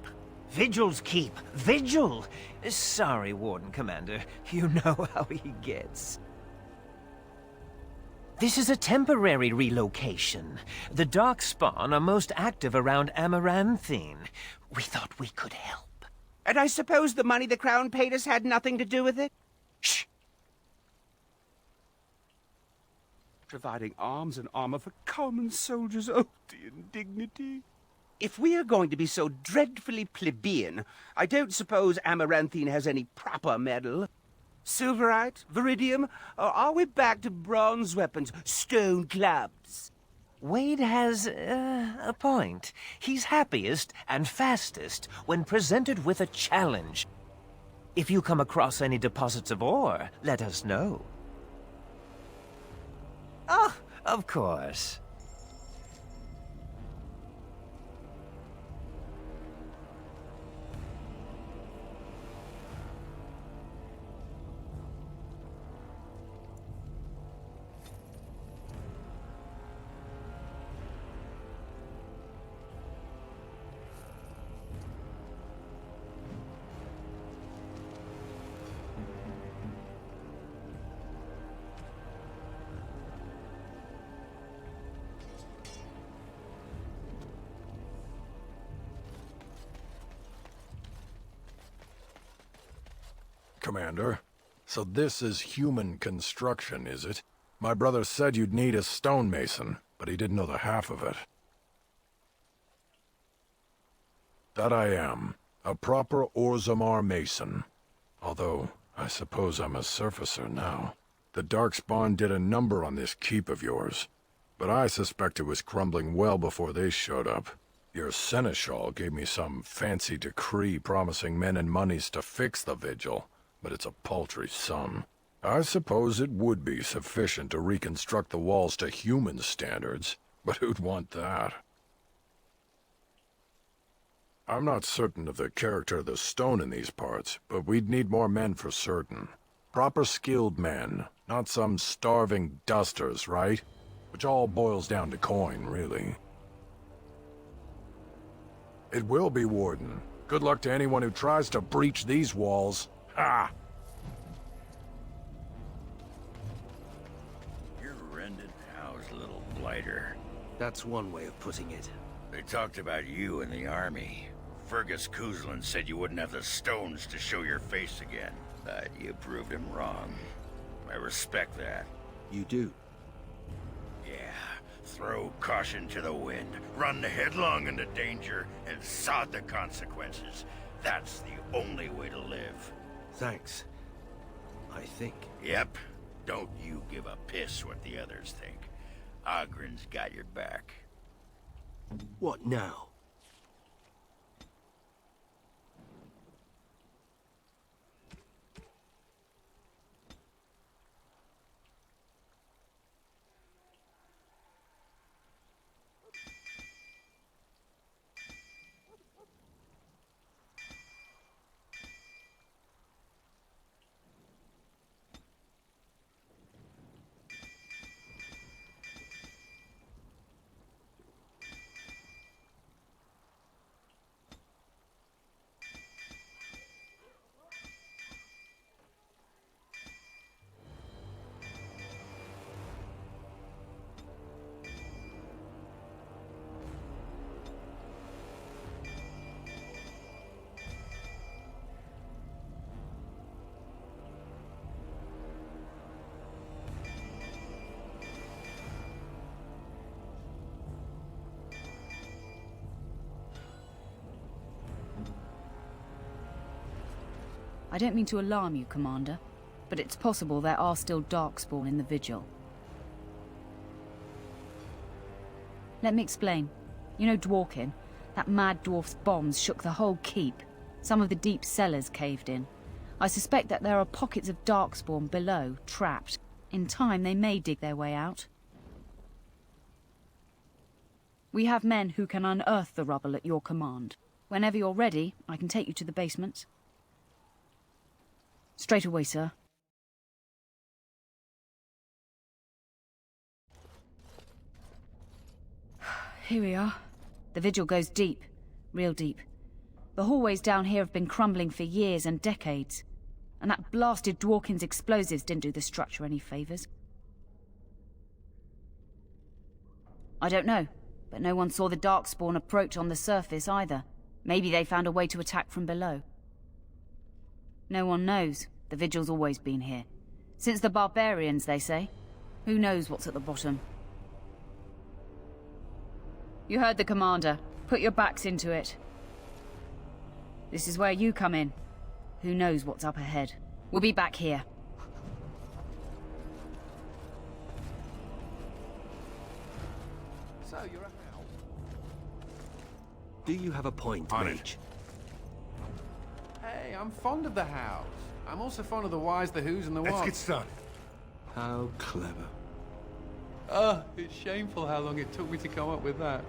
T: Vigils Keep. Vigil! Sorry, Warden Commander. You know how he gets. This is a temporary relocation. The Darkspawn are most active around Amaranthine. We thought we could help.
S: And I suppose the money the Crown paid us had nothing to do with it?
T: Shh!
S: providing arms and armor for common soldiers. Oh, the indignity. If we are going to be so dreadfully plebeian, I don't suppose Amaranthine has any proper medal. Silverite? Viridium? Or are we back to bronze weapons, stone clubs?
T: Wade has a point. He's happiest and fastest when presented with a challenge. If you come across any deposits of ore, let us know. Oh, of course.
U: Commander. So this is human construction, is it? My brother said you'd need a stonemason, but he didn't know the half of it. That I am. A proper Orzammar mason. Although, I suppose I'm a surfacer now. The Darkspawn did a number on this keep of yours, but I suspect it was crumbling well before they showed up. Your seneschal gave me some fancy decree promising men and monies to fix the Vigil, but it's a paltry sum. I suppose it would be sufficient to reconstruct the walls to human standards, but who'd want that? I'm not certain of the character of the stone in these parts, but we'd need more men for certain. Proper skilled men, not some starving dusters, right? Which all boils down to coin, really. It will be, Warden. Good luck to anyone who tries to breach these walls. Ha!
G: You're rended how's little blighter.
N: That's one way of putting it.
G: They talked about you in the army. Fergus Kuzlin said you wouldn't have the stones to show your face again, but you proved him wrong. I respect that.
N: You do?
G: Yeah. Throw caution to the wind, run headlong into danger, and sod the consequences. That's the only way to live.
N: Thanks. I think.
G: Yep. Don't you give a piss what the others think. Ogren's got your back.
N: What now?
J: I don't mean to alarm you, Commander, but it's possible there are still Darkspawn in the Vigil. Let me explain. You know Dworkin? That mad dwarf's bombs shook the whole keep. Some of the deep cellars caved in. I suspect that there are pockets of Darkspawn below, trapped. In time, they may dig their way out. We have men who can unearth the rubble at your command. Whenever you're ready, I can take you to the basement. Straight away, sir. Here we are. The Vigil goes deep. Real deep. The hallways down here have been crumbling for years and decades. And that blasted Dworkin's explosives didn't do the structure any favors. I don't know, but no one saw the Darkspawn approach on the surface either. Maybe they found a way to attack from below. No one knows. The Vigil's always been here. Since the barbarians, they say. Who knows what's at the bottom? You heard the commander. Put your backs into it. This is where you come in. Who knows what's up ahead? We'll be back here.
I: So you're a house.
N: Do you have a point, Mage?
E: Hey, I'm fond of the house. I'm also fond of the whys, the whos, and the whats.
L: Let's get started.
N: How clever.
E: Oh, it's shameful how long it took me to come up with that.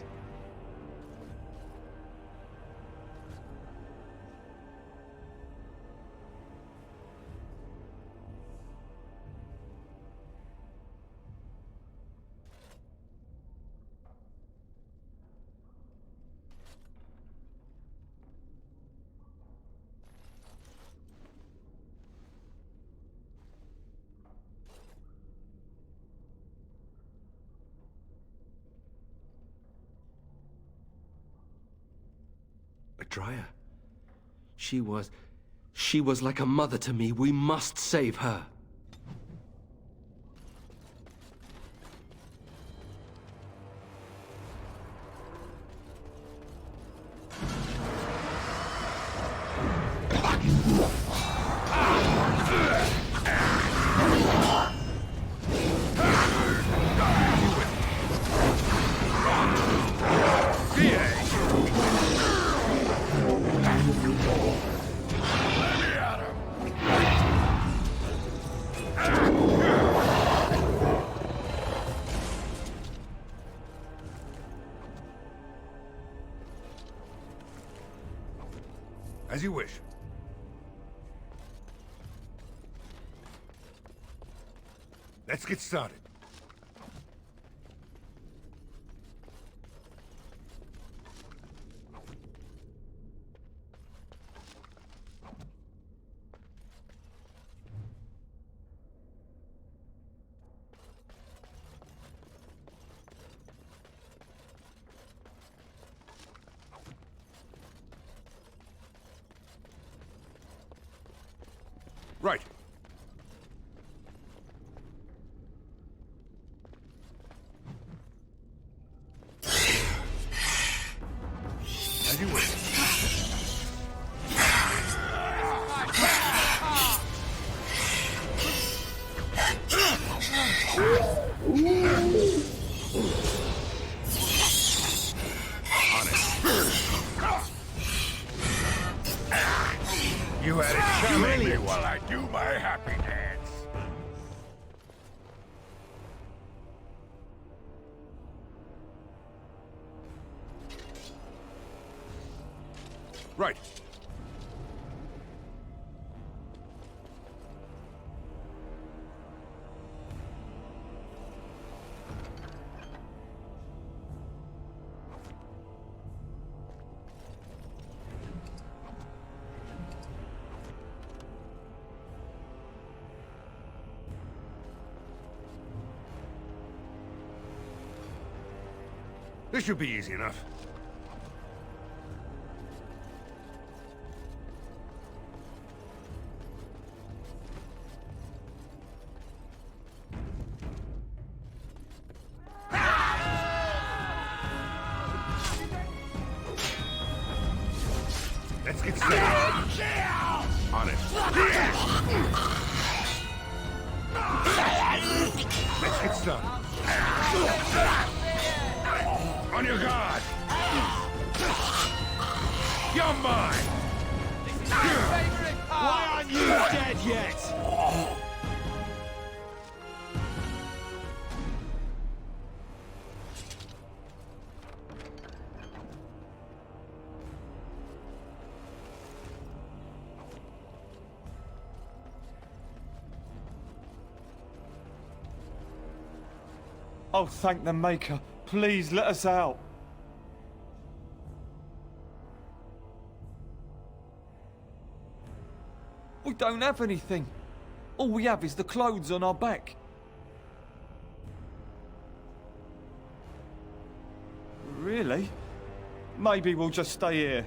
N: Dryer. She was like a mother to me. We must save her.
L: As you wish. Let's get started. Right. As you wish. On it. You had it coming while I do my happy dance. Right. This should be easy enough. Let's get started. On it. Let's get started. On your guard! You're mine!
F: Why aren't you dead yet?
R: Oh, thank the Maker. Please, let us out. We don't have anything. All we have is the clothes on our back. Really? Maybe we'll just stay here.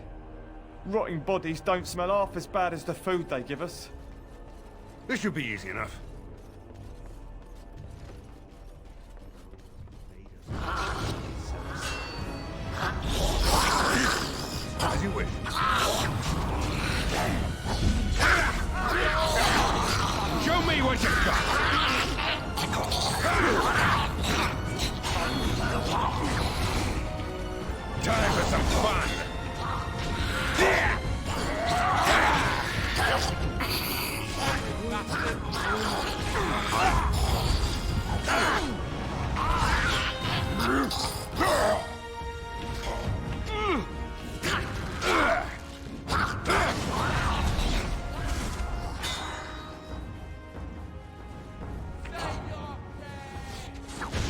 R: Rotting bodies don't smell half as bad as the food they give us.
L: This should be easy enough. As you wish. Show me what you've got! Time for some fun!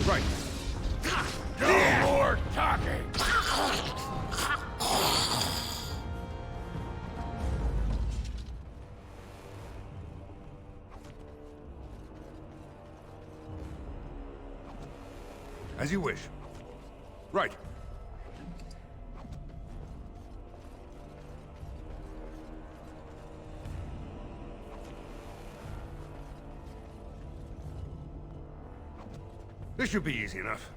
L: Right. No more talking! As you wish. Right. This should be easy enough.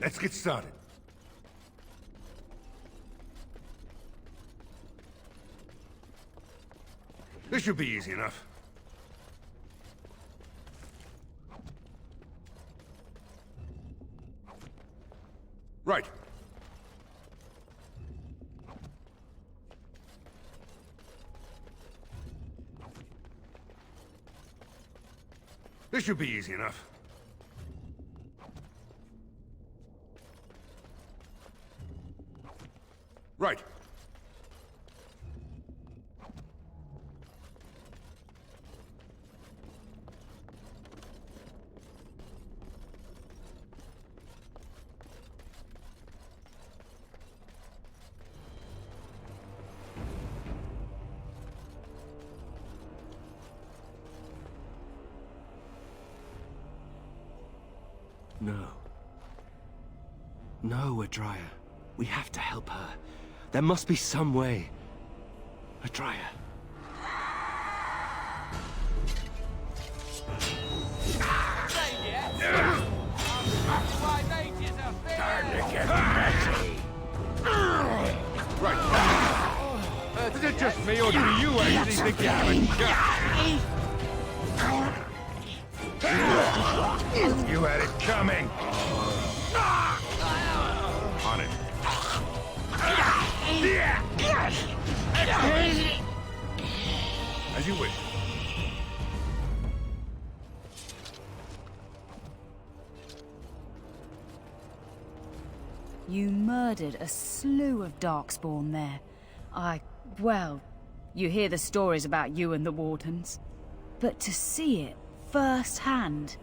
L: Let's get started. This should be easy enough. Right. This should be easy enough. Right.
N: No. No, Adria. We have to help her. There must be some way. Adria.
L: Time to get messy. Right. Is it just me, or do you actually think you have a shot? You had it coming. On it. As you wish.
J: You murdered a slew of Darkspawn there. Well, you hear the stories about you and the Wardens. But to see it firsthand...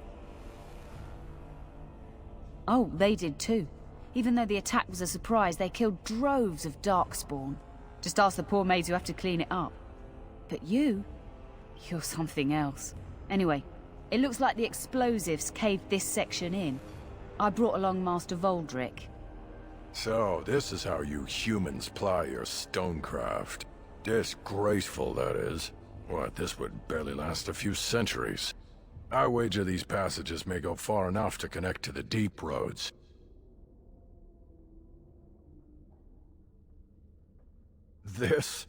J: Oh, they did too. Even though the attack was a surprise, they killed droves of Darkspawn. Just ask the poor maids who have to clean it up. But you're something else. Anyway, it looks like the explosives caved this section in. I brought along Master Voldrick.
U: So, this is how you humans ply your stonecraft. Disgraceful, that is. What, this would barely last a few centuries. I wager these passages may go far enough to connect to the deep roads. This?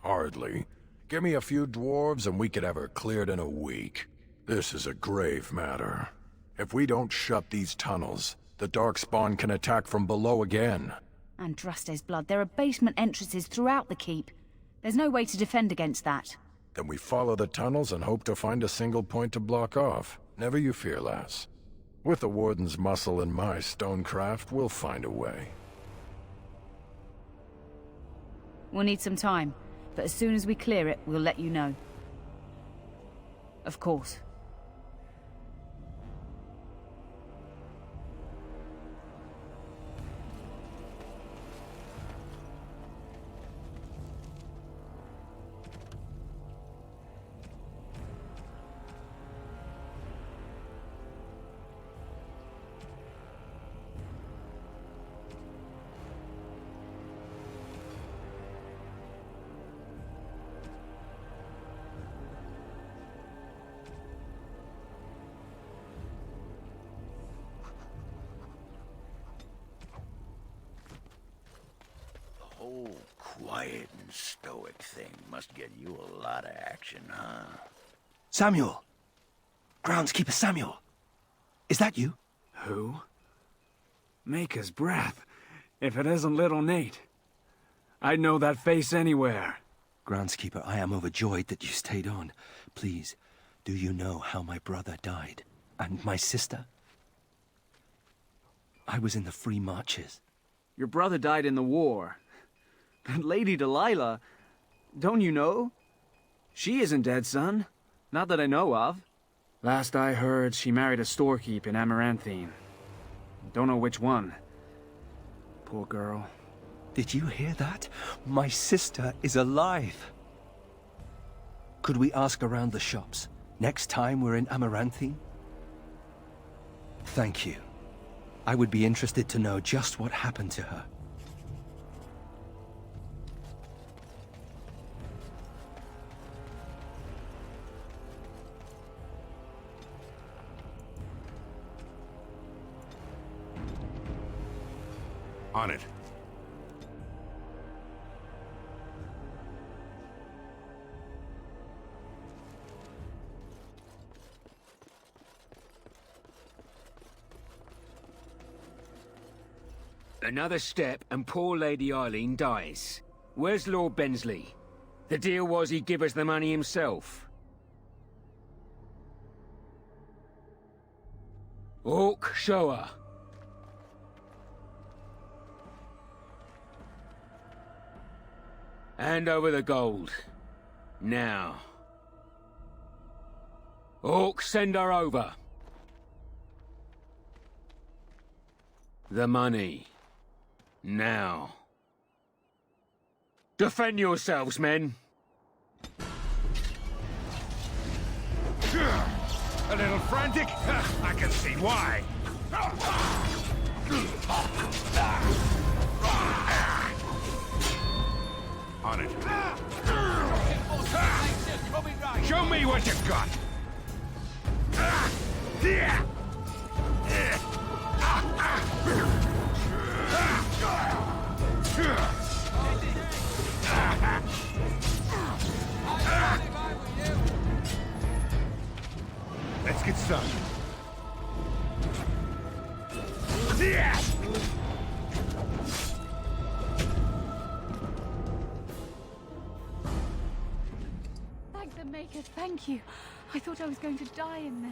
U: Hardly. Give me a few dwarves and we could have her cleared in a week. This is a grave matter. If we don't shut these tunnels, the Darkspawn can attack from below again.
J: Andraste's blood, there are basement entrances throughout the keep. There's no way to defend against that.
U: Then we follow the tunnels and hope to find a single point to block off. Never you fear, lass. With the Warden's muscle and my stonecraft, we'll find a way.
J: We'll need some time, but as soon as we clear it, we'll let you know. Of course.
G: quiet and stoic thing must get you a lot of action, huh?
N: Samuel! Groundskeeper Samuel! Is that you?
M: Who? Maker's breath. If it isn't little Nate. I'd know that face anywhere.
N: Groundskeeper, I am overjoyed that you stayed on. Please, do you know how my brother died? And my sister? I was in the Free Marches.
M: Your brother died in the war. But Lady Delilah, don't you know? She isn't dead, son. Not that I know of. Last I heard, she married a storekeep in Amaranthine. Don't know which one. Poor girl.
N: Did you hear that? My sister is alive. Could we ask around the shops next time we're in Amaranthine? Thank you. I would be interested to know just what happened to her.
L: On it.
D: Another step and poor Lady Eileen dies. Where's Lord Bensley? The deal was he'd give us the money himself. Hawk, show her. Hand over the gold. Now. Hawk, send her over. The money. Now. Defend yourselves, men.
H: A little frantic? I can see why.
L: On it.
H: Show me what you've got.
L: Let's get started.
V: Thank the Maker, thank you. I thought I was going to die in there.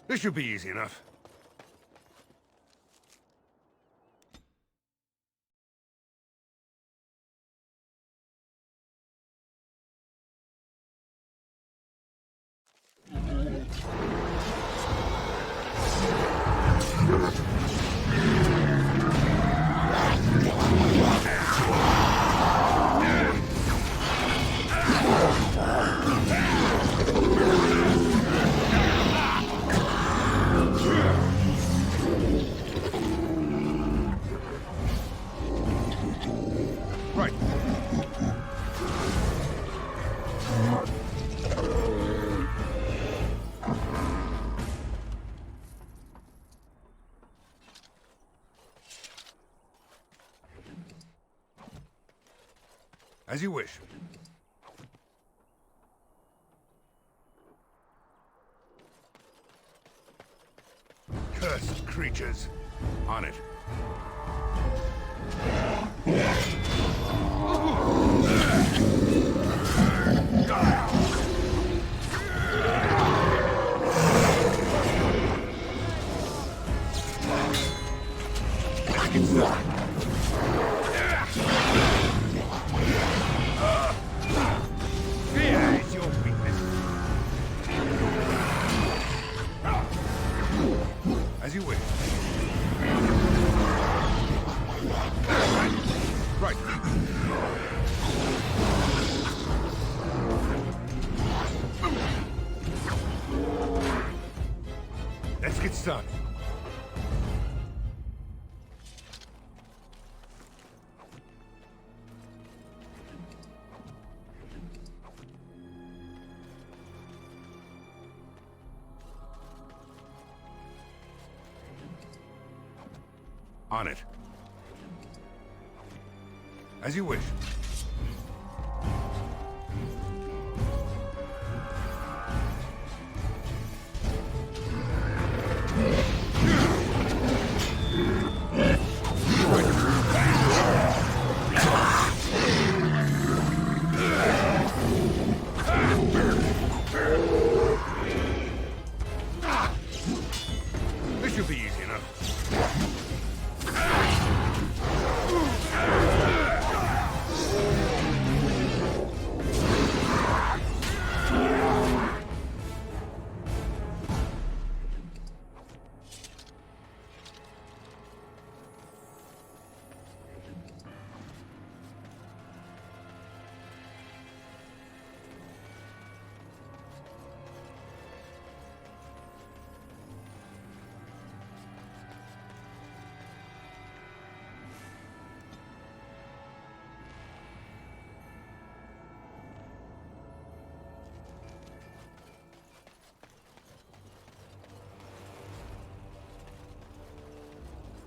L: This should be easy enough. Right. As you wish. Cursed creatures. On it. Fear is your weakness. As you wish. Right. Let's get started. On it. As you wish. This should be easy enough.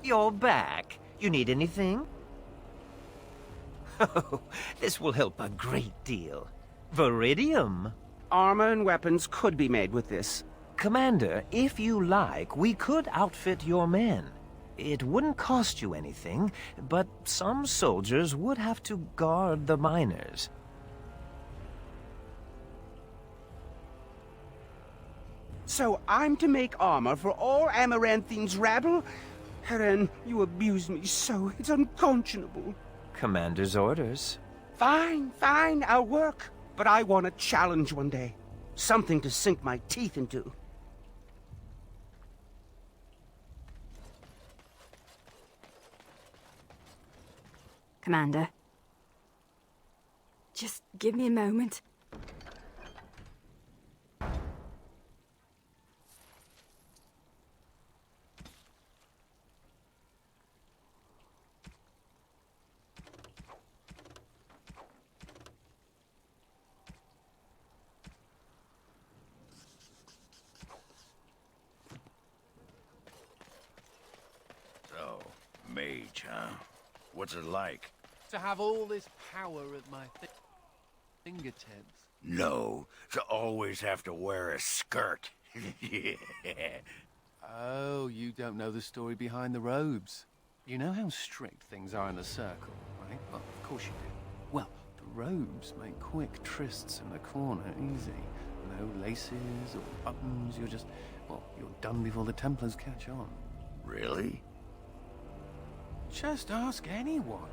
T: You're back. You need anything? Oh, this will help a great deal. Viridium.
S: Armor and weapons could be made with this.
T: Commander, if you like, we could outfit your men. It wouldn't cost you anything, but some soldiers would have to guard the miners.
S: So I'm to make armor for all Amaranthine's rabble? Heren, you abuse me so, it's unconscionable.
T: Commander's orders.
S: Fine, fine, I'll work. But I want a challenge one day. Something to sink my teeth into.
C: Commander. Just give me a moment.
G: So, mage, huh? What's it like?
E: To have all this power at my fingertips.
G: No, to always have to wear a skirt. Yeah.
E: Oh, you don't know the story behind the robes. You know how strict things are in the circle, right? Well, of course you do. Well, the robes make quick trysts in the corner easy. No laces or buttons, you're just... well, you're done before the Templars catch on.
G: Really?
E: Just ask anyone.